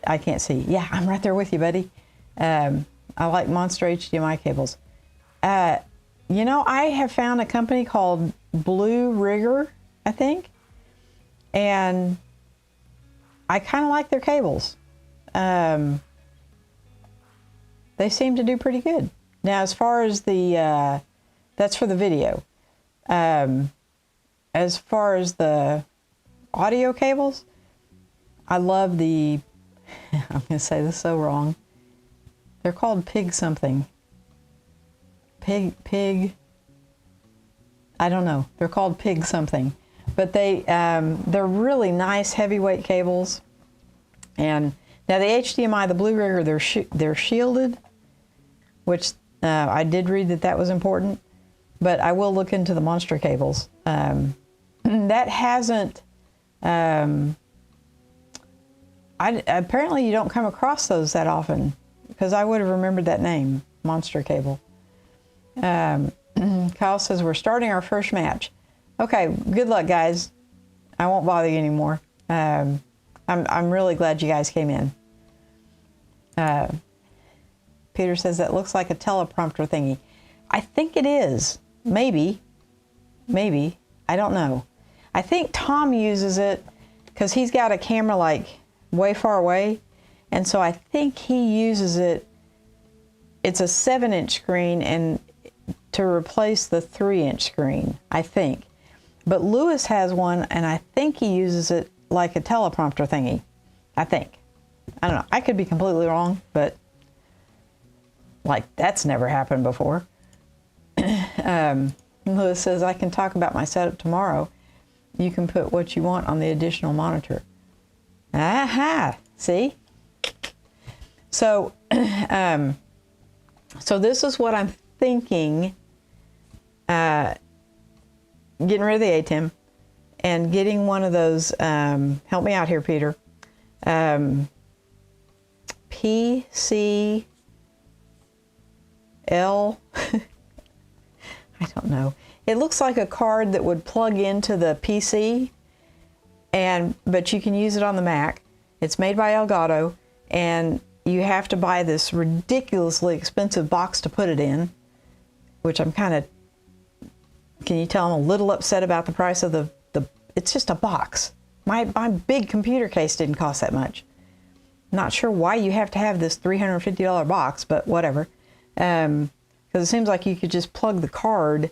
I can't see. Yeah, I'm right there with you, buddy. I like monster HDMI cables. You know, I have found a company called Blue Rigger, I think, and I kind of like their cables. They seem to do pretty good. Now, as far as the, that's for the video. As far as the audio cables, I love the, I'm going to say this so wrong. They're called Pig something. Pig, I don't know. They're called Pig something. But they're really nice heavyweight cables. And now the HDMI, the Blue Rigger, they're shielded, which I did read that was important. But I will look into the monster cables. That hasn't, apparently you don't come across those that often, because I would have remembered that name, monster cable. Kyle says, we're starting our first match. Okay, good luck, guys. I won't bother you anymore. I'm really glad you guys came in. Peter says that looks like a teleprompter thingy. I think it is. Maybe. I don't know. I think Tom uses it because he's got a camera like way far away. And so I think he uses it. It's a 7-inch screen and to replace the 3-inch screen, I think. But Lewis has one and I think he uses it like a teleprompter thingy. I think. I don't know. I could be completely wrong, but like that's never happened before. Lewis says, I can talk about my setup tomorrow. You can put what you want on the additional monitor. Aha! See? So, so this is what I'm thinking. Getting rid of the ATEM and getting one of those, help me out here, Peter. PCL, I don't know. It looks like a card that would plug into the PC, but you can use it on the Mac. It's made by Elgato, and you have to buy this ridiculously expensive box to put it in, which I'm kind of, can you tell I'm a little upset about the price of the it's just a box. My big computer case didn't cost that much. Not sure why you have to have this $350 box, but whatever. Because it seems like you could just plug the card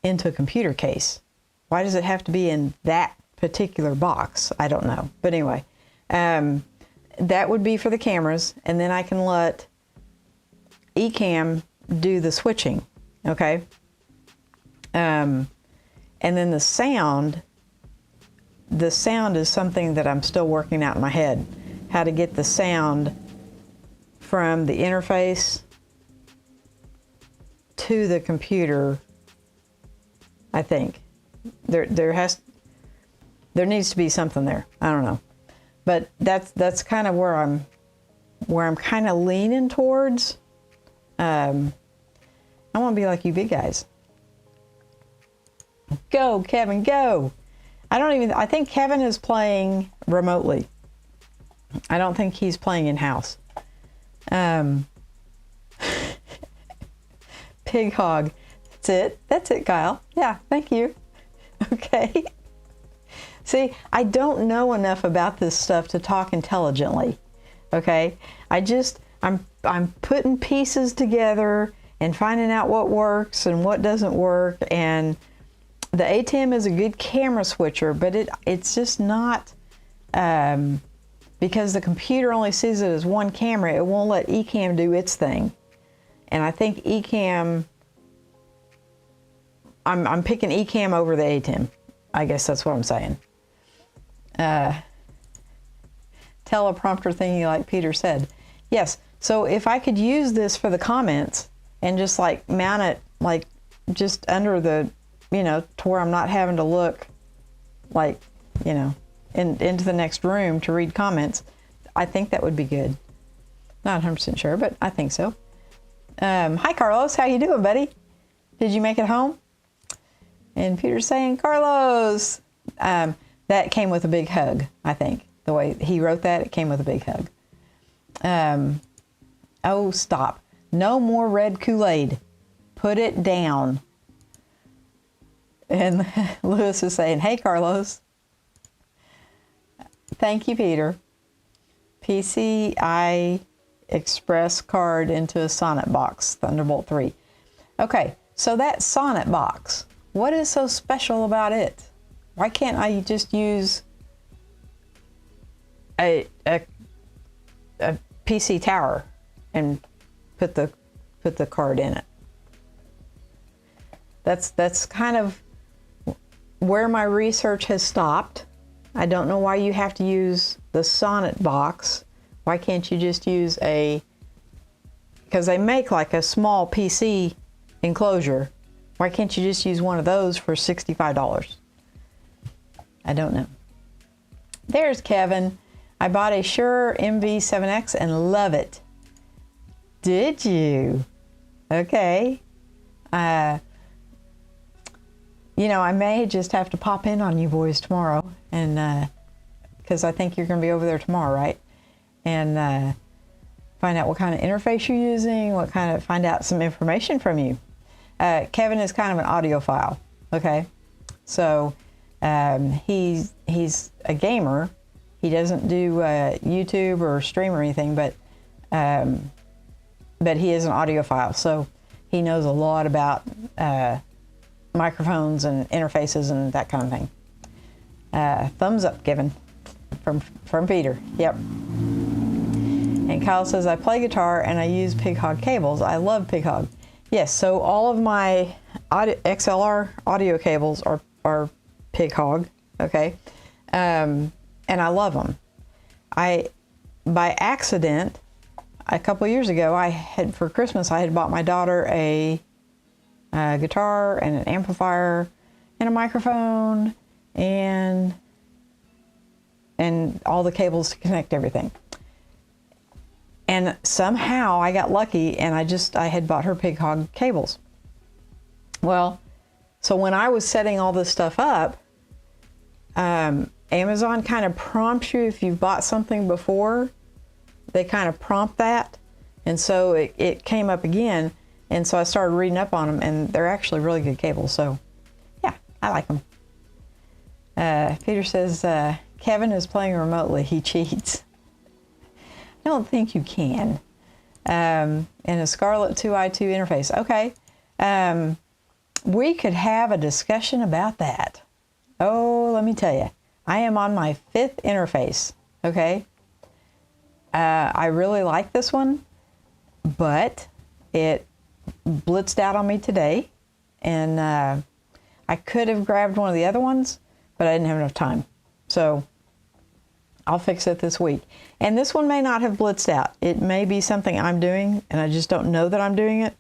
into a computer case. Why does it have to be in that particular box? I don't know. But anyway, that would be for the cameras, and then I can let Ecamm do the switching, okay? And then the sound is something that I'm still working out in my head. How to get the sound from the interface to the computer. I think there needs to be something there. I don't know, but that's kind of where I'm kind of leaning towards. I want to be like you big guys. Go, Kevin, go. I think Kevin is playing remotely. I don't think he's playing in-house. Pig hog. That's it, Kyle. Yeah, thank you. Okay. See, I don't know enough about this stuff to talk intelligently. Okay? I'm putting pieces together and finding out what works and what doesn't work, and the ATEM is a good camera switcher, but it's just not, because the computer only sees it as one camera, it won't let Ecamm do its thing. And I think Ecamm, I'm picking Ecamm over the ATEM. I guess that's what I'm saying. Teleprompter thingy, like Peter said. Yes, so if I could use this for the comments and just like mount it like just under the, to where I'm not having to look like, into the next room to read comments, I think that would be good. Not 100% sure, but I think so. Hi, Carlos. How you doing, buddy? Did you make it home? And Peter's saying, Carlos. That came with a big hug, I think. The way he wrote that, it came with a big hug. Oh, stop. No more red Kool-Aid. Put it down. And Lewis is saying, hey, Carlos. Thank you, Peter. PCI Express card into a Sonnet box, Thunderbolt 3. Okay, so that Sonnet box, what is so special about it? Why can't I just use a PC tower and put the card in it? That's kind of where my research has stopped. I don't know why you have to use the Sonnet box. Why can't you just use because they make like a small PC enclosure. Why can't you just use one of those for $65? I don't know. There's Kevin. I bought a Shure MV7X and love it. Did you? Okay. you know, I may just have to pop in on you boys tomorrow, and because I think you're going to be over there tomorrow, right? And find out what kind of interface you're using, find out some information from you. Kevin is kind of an audiophile, okay? So he's a gamer. He doesn't do YouTube or stream or anything, but he is an audiophile, so he knows a lot about microphones and interfaces and that kind of thing. Thumbs up given from Peter. Yep. And Kyle says, I play guitar and I use Pig Hog cables. I love Pig Hog. Yes, so all of my XLR audio cables are Pig Hog, okay? And I love them. By accident, a couple years ago, for Christmas, I had bought my daughter a guitar and an amplifier and a microphone and all the cables to connect everything. And somehow I got lucky and I had bought her Pig Hog cables. Well, so when I was setting all this stuff up, Amazon kind of prompts you if you've bought something before. They kind of prompt that. And so it came up again. And so I started reading up on them, and they're actually really good cables. So yeah, I like them. Peter says, Kevin is playing remotely. He cheats. I don't think you can. And a Scarlett 2i2 interface. Okay. We could have a discussion about that. Oh, let me tell you. I am on my 5th interface. Okay. I really like this one, but it blitzed out on me today. And I could have grabbed one of the other ones, but I didn't have enough time. So I'll fix it this week. And this one may not have blitzed out. It may be something I'm doing, and I just don't know that I'm doing it.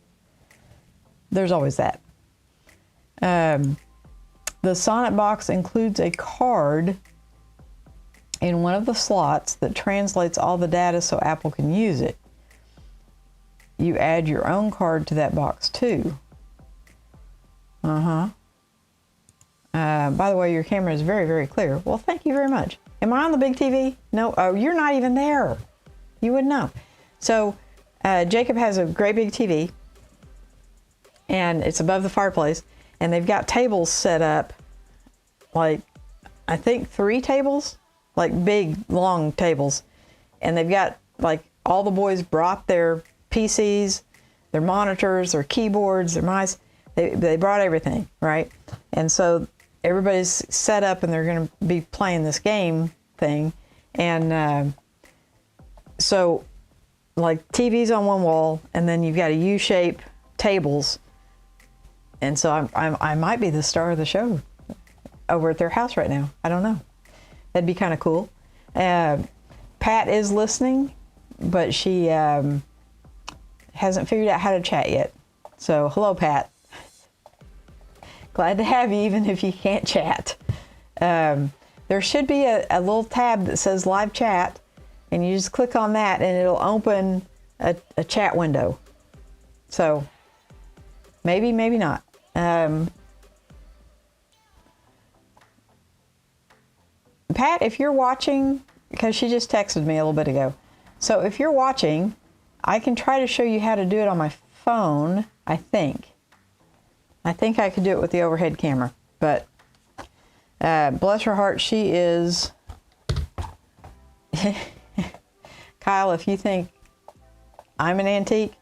There's always that. The Sonnet box includes a card in one of the slots that translates all the data so Apple can use it. You add your own card to that box too. By the way, your camera is very, very clear. Well, thank you very much. Am I on the big TV? No. Oh, you're not even there. You wouldn't know. So Jacob has a great big TV, and it's above the fireplace, and they've got tables set up, like I think 3 tables, like big long tables, and they've got like all the boys brought their PCs, their monitors, their keyboards, their mice. They brought everything, right? And so everybody's set up and they're going to be playing this game thing. And so like TV's on one wall, and then you've got a U-shape tables. And so I might be the star of the show over at their house right now. I don't know. That'd be kind of cool. Pat is listening, but she hasn't figured out how to chat yet. So hello, Pat. Glad to have you, even if you can't chat. There should be a little tab that says live chat, and you just click on that and it'll open a chat window. So maybe, maybe not. Pat, if you're watching, because she just texted me a little bit ago. So if you're watching, I can try to show you how to do it on my phone, I think. I think I could do it with the overhead camera, but bless her heart, she is... Kyle, if you think I'm an antique,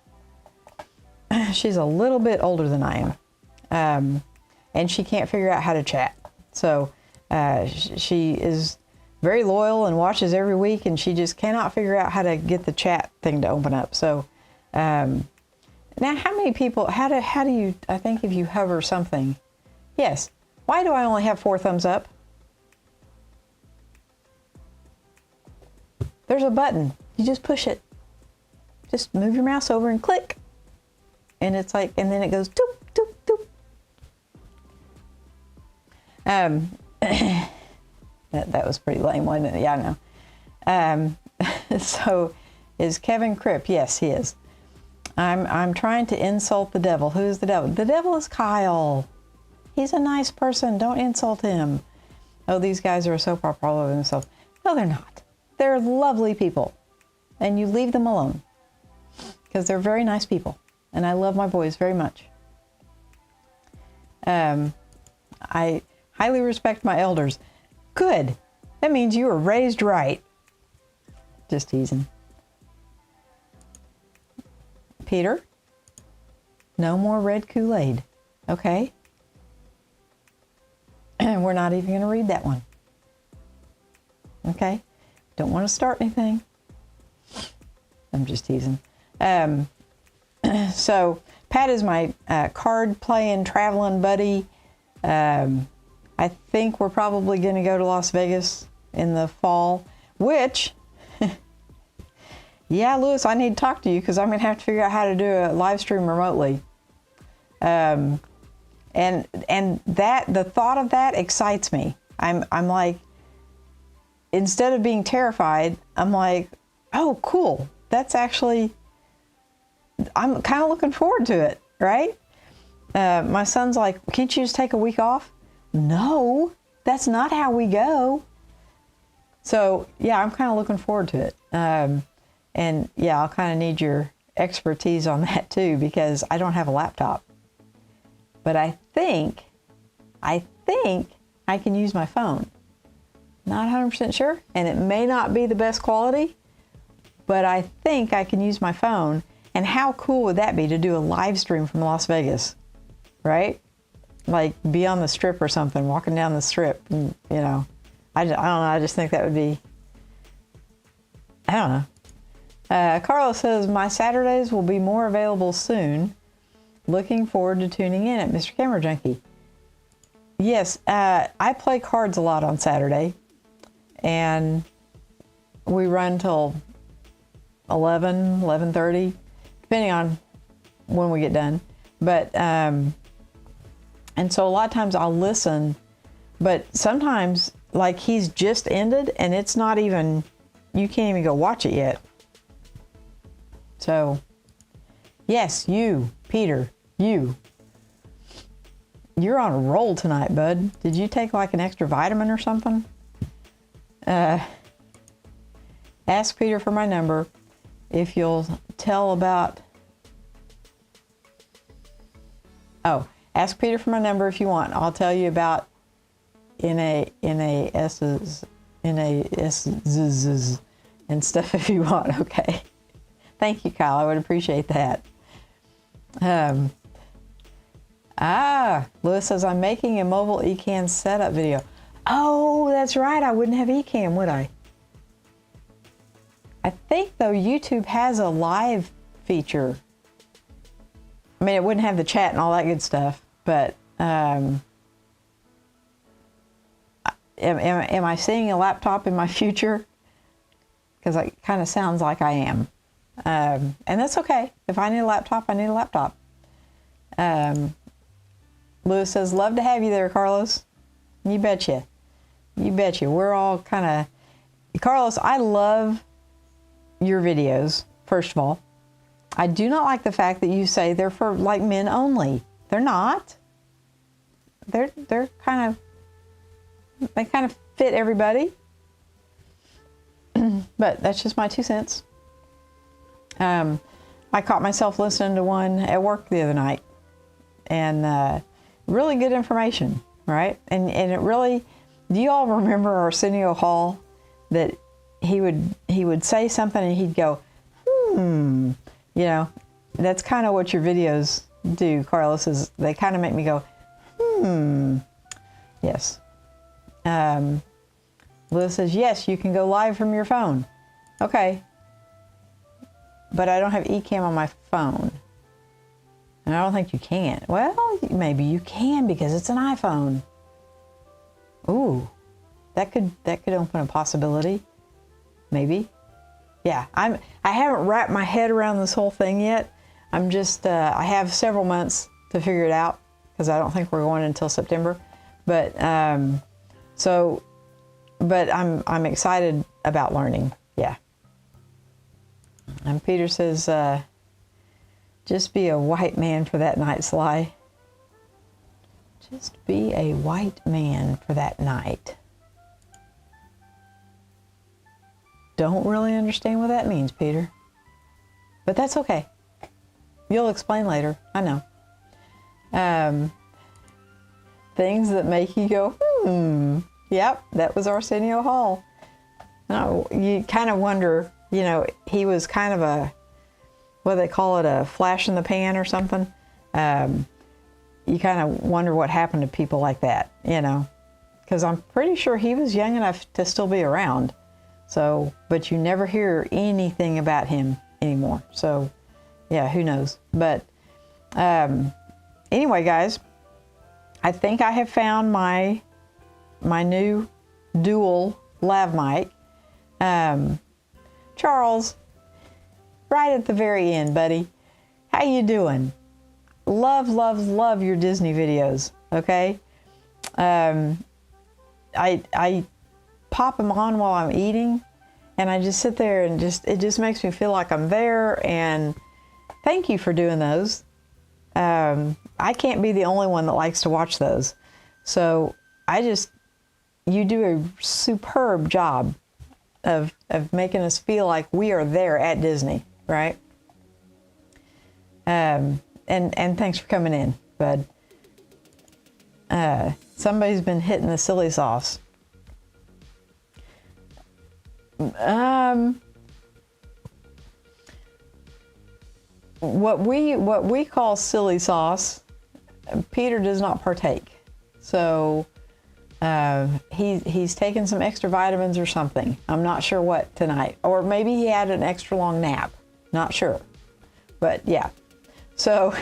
she's a little bit older than I am. And she can't figure out how to chat. So she is very loyal and watches every week, and she just cannot figure out how to get the chat thing to open up. So now, how many people, how do you, I think if you hover something, yes. Why do I only have 4 thumbs up? There's a button. You just push it. Just move your mouse over and click. And it's like, and then it goes doop, doop, doop. That was pretty lame, wasn't it? Yeah, I know. So, is Kevin Cripp? Yes, he is. I'm trying to insult the devil. Who's the devil? The devil is Kyle. He's a nice person. Don't insult him. Oh, these guys are a soap opera all over themselves. No, they're not. They're lovely people. And you leave them alone. Because they're very nice people. And I love my boys very much. I highly respect my elders. Good. That means you were raised right. Just teasing. Peter, no more red Kool-Aid. Okay? And we're not even going to read that one. Okay? Don't want to start anything. I'm just teasing. So, Pat is my card-playing, traveling buddy. I think we're probably going to go to Las Vegas in the fall, which, yeah, Lewis, I need to talk to you because I'm going to have to figure out how to do a live stream remotely. And that, the thought of that excites me. I'm like, instead of being terrified, I'm like, oh, cool. That's actually, I'm kind of looking forward to it, right? My son's like, can't you just take a week off? No, that's not how we go. So, yeah, I'm kind of looking forward to it. And, yeah, I'll kind of need your expertise on that, too, because I don't have a laptop. But I think I can use my phone. Not 100% sure, and it may not be the best quality, but I think I can use my phone. And how cool would that be to do a live stream from Las Vegas, right? Like be on the strip or something, walking down the strip, and, you know. I don't know, I just think that would be, I don't know. Carlos says, my Saturdays will be more available soon. Looking forward to tuning in at Mr. Camera Junkie. Yes, I play cards a lot on Saturday, and we run till 11, 11:30, depending on when we get done. But, and so a lot of times I'll listen, but sometimes, like, he's just ended, and it's not even, you can't even go watch it yet. So, yes, you, Peter, you're on a roll tonight, bud. Did you take like an extra vitamin or something? Ask Peter for my number. If you'll tell about, ask Peter for my number if you want. I'll tell you about NASs and stuff if you want. Okay. Thank you, Kyle. I would appreciate that. Lewis says, I'm making a mobile eCam setup video. Oh, that's right. I wouldn't have eCam, would I? I think, though, YouTube has a live feature. I mean, it wouldn't have the chat and all that good stuff, but am I seeing a laptop in my future? Because it kind of sounds like I am. And that's okay. If I need a laptop, I need a laptop. Lewis says, love to have you there, Carlos. You betcha. You betcha. We're all kind of... Carlos, I love your videos, first of all. I do not like the fact that you say they're for, like, men only. They're not. They're kind of... They kind of fit everybody. But that's just my 2 cents. I caught myself listening to one at work the other night, and really good information, right? And it really, do you all remember Arsenio Hall, that he would say something and he'd go, you know, that's kind of what your videos do, Carlos, is they kind of make me go, yes. Lewis says, yes, you can go live from your phone. Okay. But I don't have eCam on my phone. And I don't think you can. Well, maybe you can because it's an iPhone. Ooh, that could open a possibility. Maybe. Yeah, I haven't wrapped my head around this whole thing yet. I'm just, I have several months to figure it out because I don't think we're going until September. But, but I'm excited about learning. Yeah. And Peter says, just be a white man for that night, Sly. Just be a white man for that night. Don't really understand what that means, Peter. But that's okay. You'll explain later. I know. Things that make you go, Yep, that was Arsenio Hall. No, you kind of wonder, you know, he was kind of a, what do they call it, a flash in the pan or something. You kind of wonder what happened to people like that, you know, because I'm pretty sure he was young enough to still be around. So, but you never hear anything about him anymore. So, yeah, who knows? But anyway, guys, I think I have found my new dual lav mic. Charles, right at the very end, buddy. How you doing? Love, love, love your Disney videos, okay? I pop them on while I'm eating, and I just sit there and it just makes me feel like I'm there, and thank you for doing those. I can't be the only one that likes to watch those. So you do a superb job of making us feel like we are there at Disney, right? And thanks for coming in, bud. Somebody's been hitting the silly sauce. What we call silly sauce, Peter does not partake. So he's taken some extra vitamins or something. I'm not sure what tonight, or maybe he had an extra long nap. Not sure, but yeah. So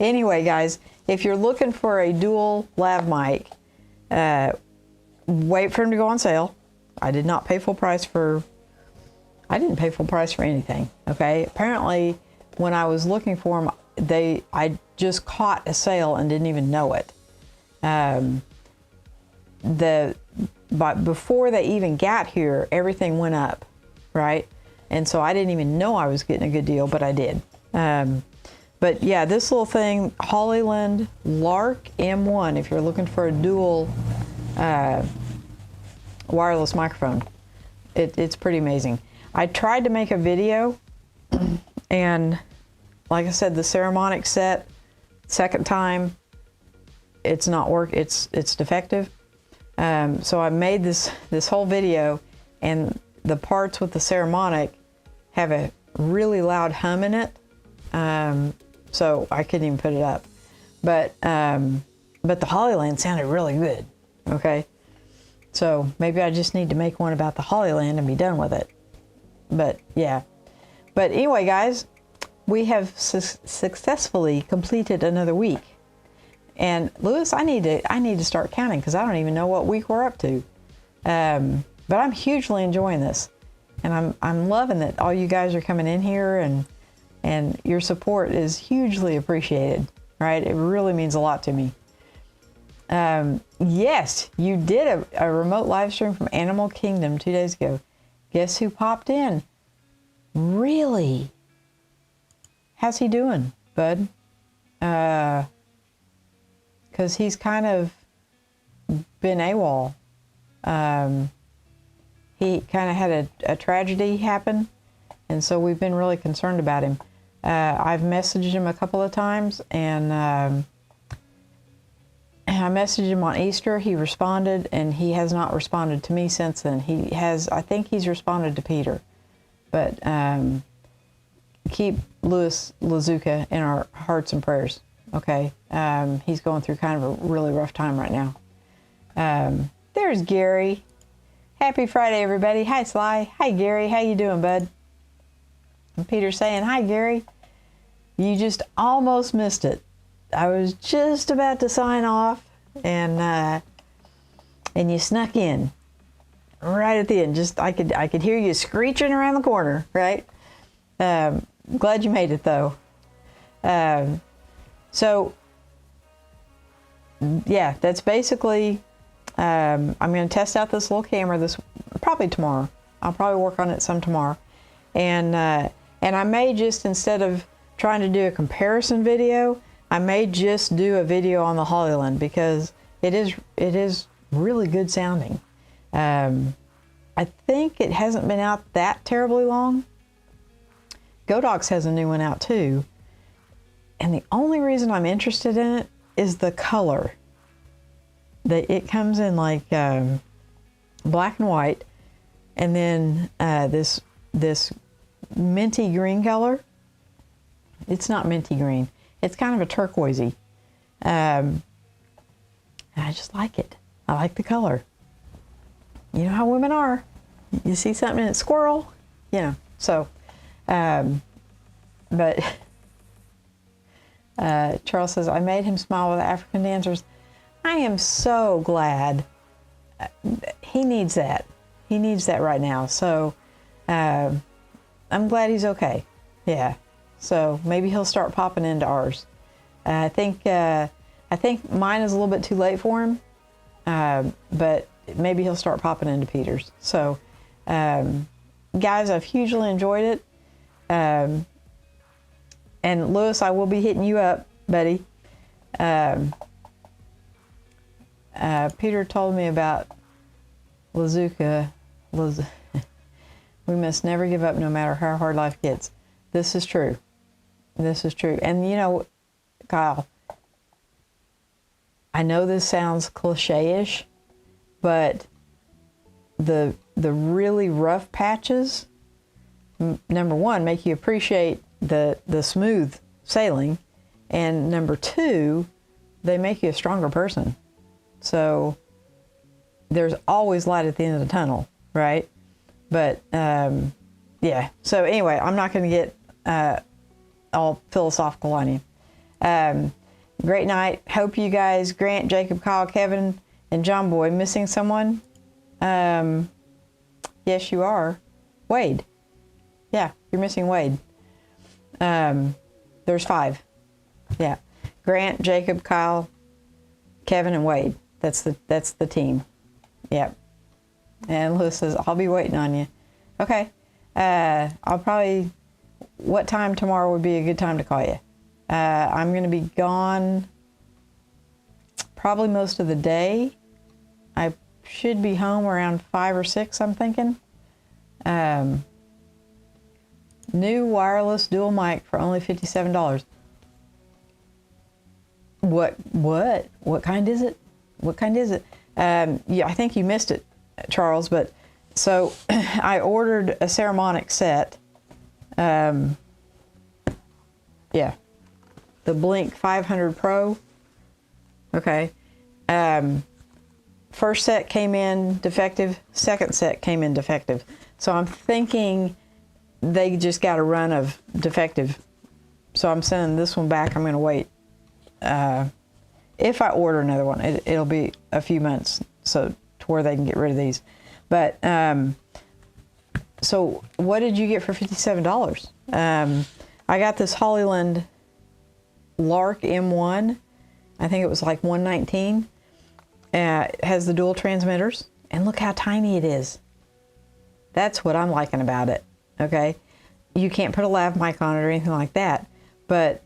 anyway, guys, if you're looking for a dual lav mic, wait for him to go on sale. I didn't pay full price for anything. Okay. Apparently, when I was looking for them, I just caught a sale and didn't even know it. But before they even got here, everything went up, right? And so I didn't even know I was getting a good deal, but I did. But yeah, this little thing, Hollyland Lark M1, if you're looking for a dual wireless microphone, it's pretty amazing. I tried to make a video, and like I said, the Saramonic set, second time, it's not it's defective. So I made this whole video, and the parts with the Saramonic have a really loud hum in it. So I couldn't even put it up. But the Hollyland sounded really good. Okay. So maybe I just need to make one about the Hollyland and be done with it. But yeah. But anyway, guys, we have successfully completed another week. And Lewis, I need to start counting, because I don't even know what week we're up to. But I'm hugely enjoying this, and I'm loving that all you guys are coming in here, and your support is hugely appreciated. Right? It really means a lot to me. Yes, you did a remote live stream from Animal Kingdom 2 days ago. Guess who popped in? Really? How's he doing, bud? Because he's kind of been AWOL. He kind of had a tragedy happen, and so we've been really concerned about him. I've messaged him a couple of times, and I messaged him on Easter. He responded, and he has not responded to me since then. I think he's responded to Peter. But keep Louis Lazuka in our hearts and prayers, okay? He's going through kind of a really rough time right now. There's Gary. Happy Friday, everybody. Hi, Sly. Hi, Gary. How you doing, bud? And Peter's saying, hi, Gary. You just almost missed it. I was just about to sign off, and you snuck in right at the end. Just I could hear you screeching around the corner, right? Glad you made it, though. So yeah, that's basically. I'm going to test out this little camera probably tomorrow. I'll probably work on it some tomorrow, and I may just, instead of trying to do a comparison video, I may just do a video on the Hollyland because it is really good sounding. I think it hasn't been out that terribly long. Godox has a new one out too. And the only reason I'm interested in it is the color. It comes in like black and white, and then this minty green color. It's not minty green. It's kind of a turquoisey. I just like it. I like the color. You know how women are. You see something in a squirrel, you know. So, but Charles says, I made him smile with African dancers. I am so glad. He needs that. He needs that right now. So, I'm glad he's okay. Yeah. So maybe he'll start popping into ours. I think mine is a little bit too late for him, but maybe he'll start popping into Peter's. So, guys, I've hugely enjoyed it. And Lewis, I will be hitting you up, buddy. Peter told me about Lazuka. We must never give up no matter how hard life gets. This is true. This is true. And you know, Kyle, I know this sounds cliche-ish, but the really rough patches, number one, make you appreciate the smooth sailing, and number two, they make you a stronger person. So there's always light at the end of the tunnel, right? But yeah. So anyway, I'm not going to get all philosophical on you. Great night. Hope you guys, Grant, Jacob, Kyle, Kevin, and John Boy, missing someone? Yes, you are. Wade. Yeah, you're missing Wade. There's 5. Yeah. Grant, Jacob, Kyle, Kevin, and Wade. That's the team. Yep. And Lewis says, I'll be waiting on you. Okay. I'll probably, what time tomorrow would be a good time to call you? I'm going to be gone probably most of the day. I should be home around 5 or 6, I'm thinking. New wireless dual mic for only $57. What kind is it? What kind is it? Yeah, I think you missed it, Charles, but so I ordered a Saramonic set. Yeah, the Blink 500 Pro. Okay. First set came in defective. Second set came in defective. So I'm thinking they just got a run of defective. So I'm sending this one back. I'm going to wait. If I order another one, it'll be a few months so to where they can get rid of these. But so what did you get for $57? I got this Hollyland Lark M1. I think it was like $119. It has the dual transmitters, and look how tiny it is. That's what I'm liking about it. Okay, you can't put a lav mic on it or anything like that, but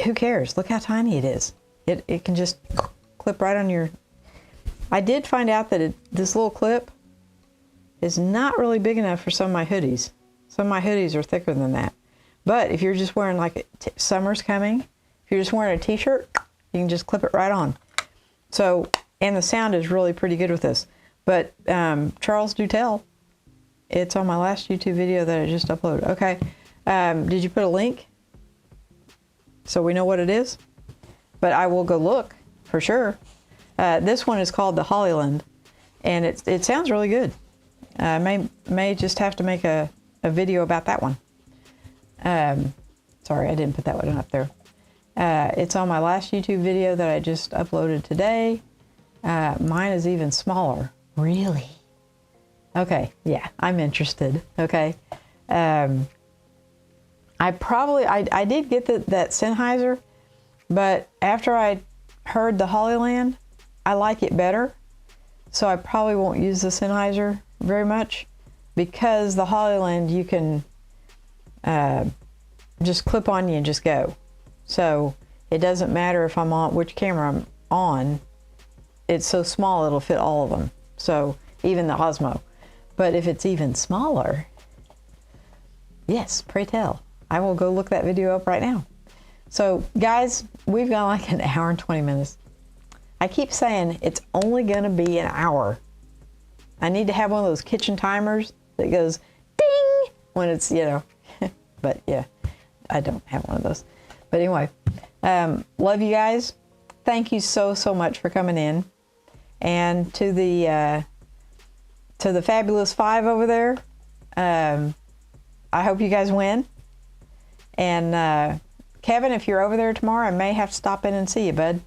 who cares? Look how tiny it is. It can just clip right on your. I did find out that this little clip is not really big enough for some of my hoodies. Some of my hoodies are thicker than that. But if you're just wearing like summer's coming, if you're just wearing a t-shirt, you can just clip it right on. So, and the sound is really pretty good with this. But Charles, do tell. It's on my last YouTube video that I just uploaded. Okay. Did you put a link? So we know what it is? But I will go look for sure. This one is called the Hollyland, and it sounds really good. May just have to make a video about that one. Sorry, I didn't put that one up there. It's on my last YouTube video that I just uploaded today. Mine is even smaller. Really? Okay, yeah, I'm interested. Okay. I did get that Sennheiser, but after I heard the Hollyland, I like it better. So I probably won't use the Sennheiser very much, because the Hollyland you can just clip on you and just go. So it doesn't matter if I'm on, which camera I'm on. It's so small it'll fit all of them. So even the Osmo. But if it's even smaller, yes, pray tell. I will go look that video up right now. So guys, we've got like an hour and 20 minutes. I keep saying it's only gonna be an hour. I need to have one of those kitchen timers that goes ding when it's, you know, but yeah, I don't have one of those. But anyway, love you guys. Thank you so much for coming in. And to the fabulous 5 over there, I hope you guys win. And Kevin, if you're over there tomorrow, I may have to stop in and see you, bud.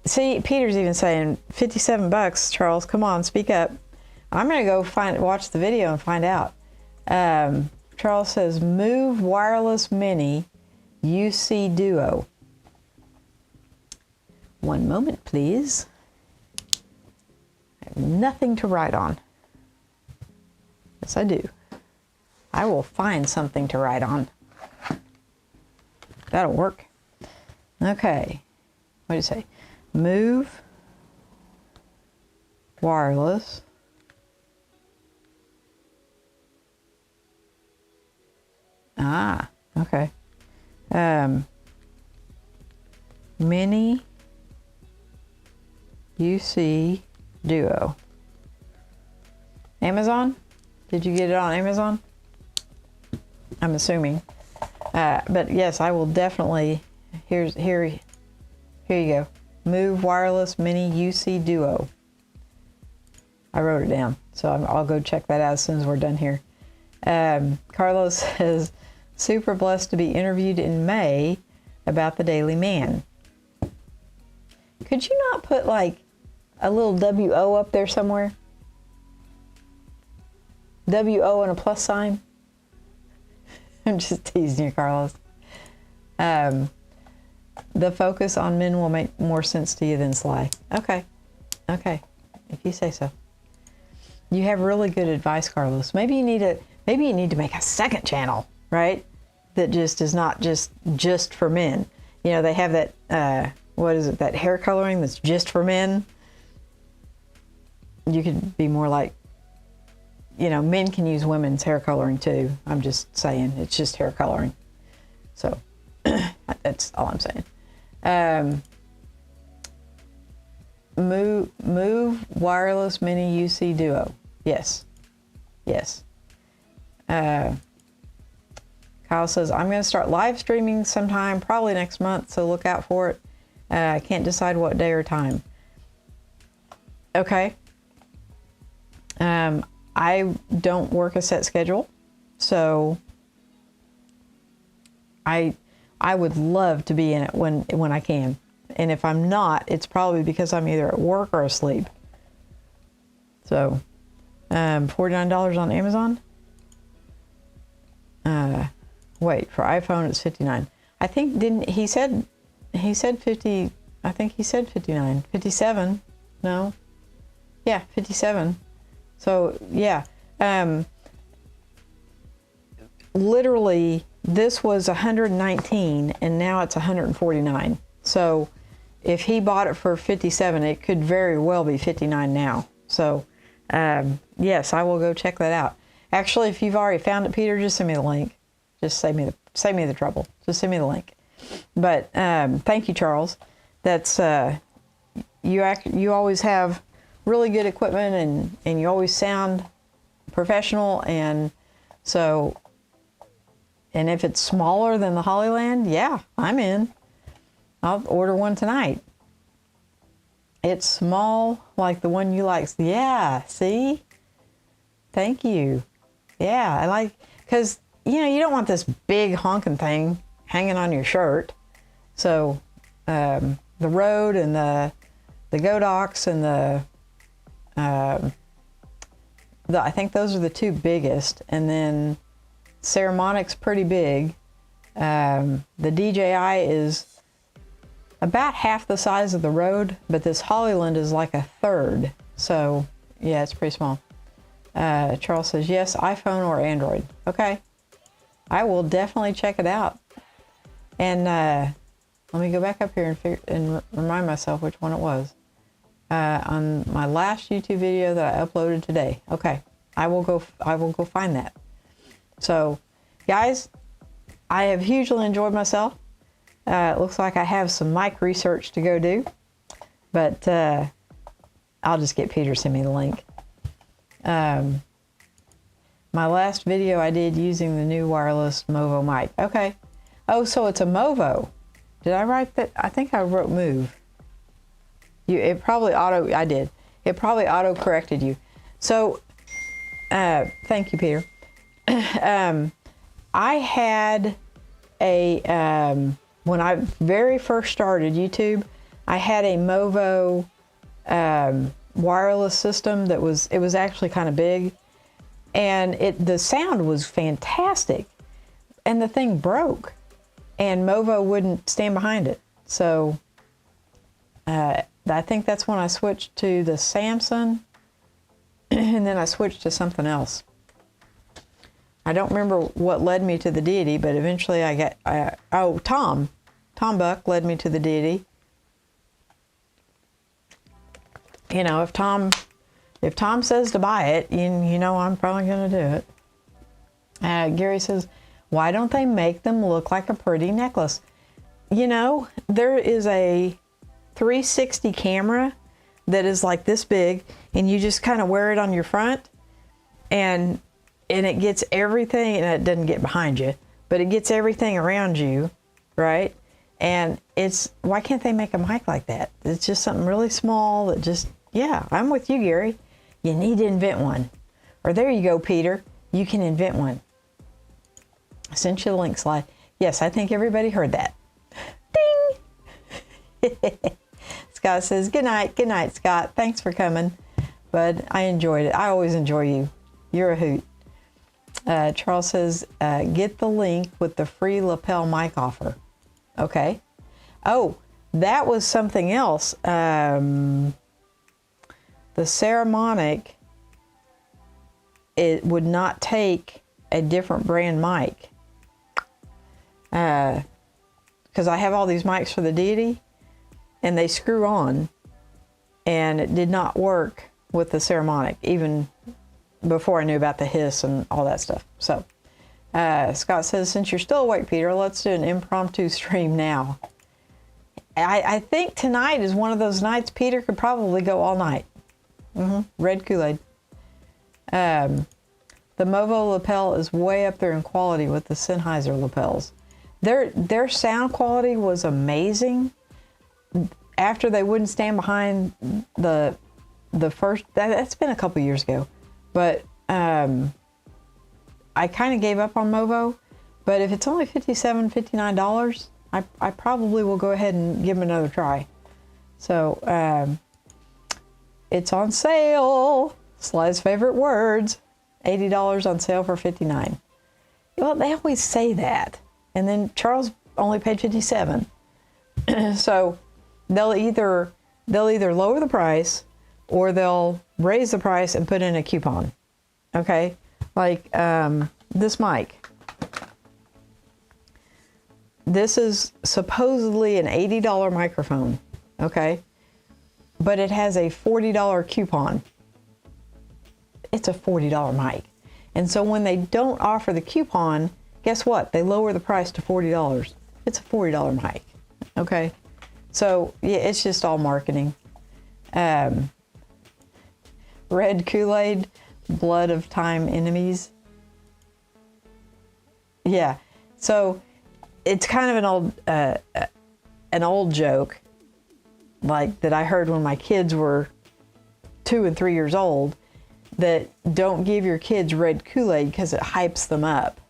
See, Peter's even saying $57, Charles. Come on, speak up. I'm gonna go watch the video and find out. Charles says, Move Wireless Mini UC Duo. One moment, please. I have nothing to write on. Yes, I do. I will find something to write on. That'll work. Okay. What do you say? Move Wireless okay. Mini UC Duo. Amazon? Did you get it on Amazon? I'm assuming. But yes, I will definitely. Here you go. Move Wireless Mini UC Duo. I wrote it down, so I'll go check that out as soon as we're done here. Carlos says, super blessed to be interviewed in May about the Daily Man. Could you not put like a little WO up there somewhere? WO and a plus sign? I'm just teasing you, Carlos. The focus on men will make more sense to you than Sly. Okay. Okay. If you say so. You have really good advice, Carlos. Maybe you need to make a second channel, right? That just is not just for men. You know, they have that what is it, that hair coloring that's just for men. You could be more like, you know, men can use women's hair coloring too. I'm just saying, it's just hair coloring. So that's all I'm saying. Move Wireless Mini UC Duo. Yes. Yes. Kyle says, I'm going to start live streaming sometime, probably next month, so look out for it. I can't decide what day or time. Okay. I don't work a set schedule, so I would love to be in it when I can. And if I'm not, it's probably because I'm either at work or asleep. So, $49 on Amazon. Wait, for iPhone it's $59. I think he said 50. I think he said 59, 57. No, yeah, 57. So yeah, literally this was 119 and now it's 149. So if he bought it for 57, it could very well be 59 now. So yes, I will go check that out. Actually, if you've already found it, Peter, just send me the link. Just save me the trouble. Just send me the link. But thank you, Charles. That's you always have really good equipment and you always sound professional, and so, and if it's smaller than the Hollyland, yeah, I'm in. I'll order one tonight. It's small like the one you like. Yeah, see? Thank you. Yeah, I like, because you know, you don't want this big honking thing hanging on your shirt. So the Rode and the Godox and I think those are the two biggest. And then Saramonic's pretty big. The DJI is about half the size of the Rode, but this Hollyland is like a third. So yeah, it's pretty small. Charles says, yes, iPhone or Android. Okay. I will definitely check it out. And let me go back up here and remind myself which one it was. On my last YouTube video that I uploaded today. Okay, I will go find that. So, guys, I have hugely enjoyed myself. It looks like I have some mic research to go do, but I'll just get Peter to send me the link. My last video I did using the new wireless Movo mic. Okay. Oh, so it's a Movo. Did I write that? I think I wrote Move. It probably I did. It probably auto-corrected you. So, thank you, Peter. I had when I very first started YouTube, I had a Movo wireless system that was actually kind of big, and the sound was fantastic, and the thing broke, and Movo wouldn't stand behind it. So I think that's when I switched to the Samsung, and then I switched to something else. I don't remember what led me to the Deity, but eventually Tom Buck led me to the Deity. You know, if Tom says to buy it, you know I'm probably going to do it. Gary says, why don't they make them look like a pretty necklace? You know, there is a 360 camera that is like this big, and you just kind of wear it on your front, and it gets everything, and it doesn't get behind you, but it gets everything around you, right? And why can't they make a mic like that? It's just something really small that just, yeah, I'm with you, Gary. You need to invent one. Or there you go, Peter. You can invent one. I sent you the link slide. Yes, I think everybody heard that. Ding! Scott says, good night, Scott. Thanks for coming. Bud, I enjoyed it. I always enjoy you. You're a hoot. Charles says, get the link with the free lapel mic offer. Okay. Oh, that was something else. The Saramonic, it would not take a different brand mic. Because I have all these mics for the Deity, and they screw on, and it did not work with the Saramonic, even before I knew about the hiss and all that stuff. So, Scott says, since you're still awake, Peter, let's do an impromptu stream now. I think tonight is one of those nights Peter could probably go all night. Red Kool-Aid. The Movo lapel is way up there in quality with the Sennheiser lapels. Their sound quality was amazing. After they wouldn't stand behind the first, that's been a couple years ago, but I kind of gave up on Movo. But if it's only $57, $59, I probably will go ahead and give them another try. So it's on sale. Sly's favorite words. $80 on sale for $59. Well, they always say that, and then Charles only paid $57. So they'll either lower the price, or they'll raise the price and put in a coupon. Okay, like this mic. This is supposedly an $80 microphone. Okay, but it has a $40 coupon. It's a $40 mic. And so when they don't offer the coupon, guess what? They lower the price to $40. It's a $40 mic. Okay? So, yeah, it's just all marketing. Red Kool-Aid, blood of time enemies. Yeah. So, it's kind of an old joke, like that I heard when my kids were 2 and 3 years old, that don't give your kids red Kool-Aid because it hypes them up.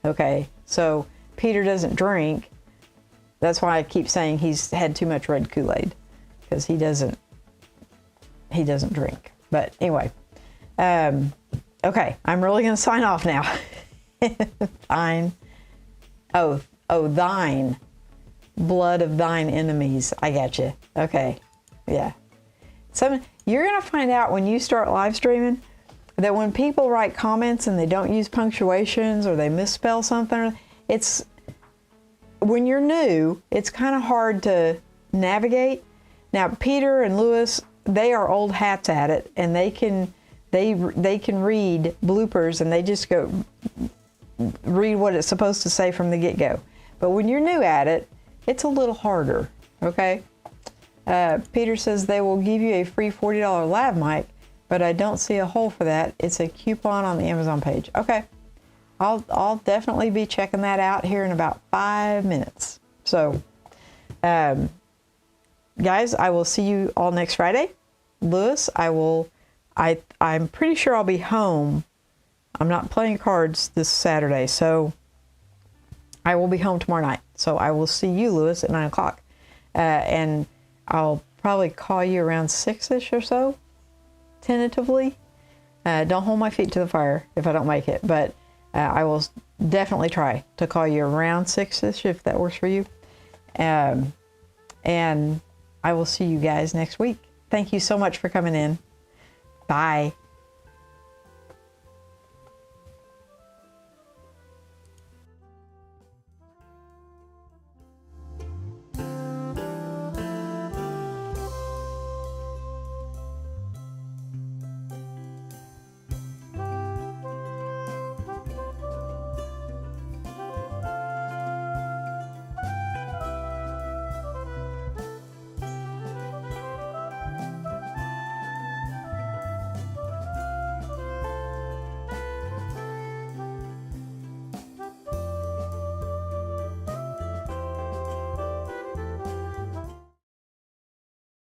Okay, so Peter doesn't drink. That's why I keep saying he's had too much red Kool-Aid, because he doesn't drink. But anyway, okay, I'm really going to sign off now. Thine. Oh, thine. Blood of thine enemies. I got you. Okay, yeah. You're going to find out when you start live streaming that when people write comments and they don't use punctuations or they misspell something, when you're new, it's kind of hard to navigate. Now, Peter and Lewis, they are old hats at it, and they can read bloopers, and they just go read what it's supposed to say from the get-go. But when you're new at it, it's a little harder, okay? Peter says they will give you a free $40 lav mic, but I don't see a hole for that. It's a coupon on the Amazon page. Okay, I'll definitely be checking that out here in about 5 minutes. So, guys, I will see you all next Friday. Lewis, I'm pretty sure I'll be home. I'm not playing cards this Saturday, so I will be home tomorrow night. So I will see you, Lewis, at 9 o'clock. And I'll probably call you around 6-ish or so, tentatively. Don't hold my feet to the fire if I don't make it, but I will definitely try to call you around 6-ish if that works for you. And I will see you guys next week. Thank you so much for coming in. Bye.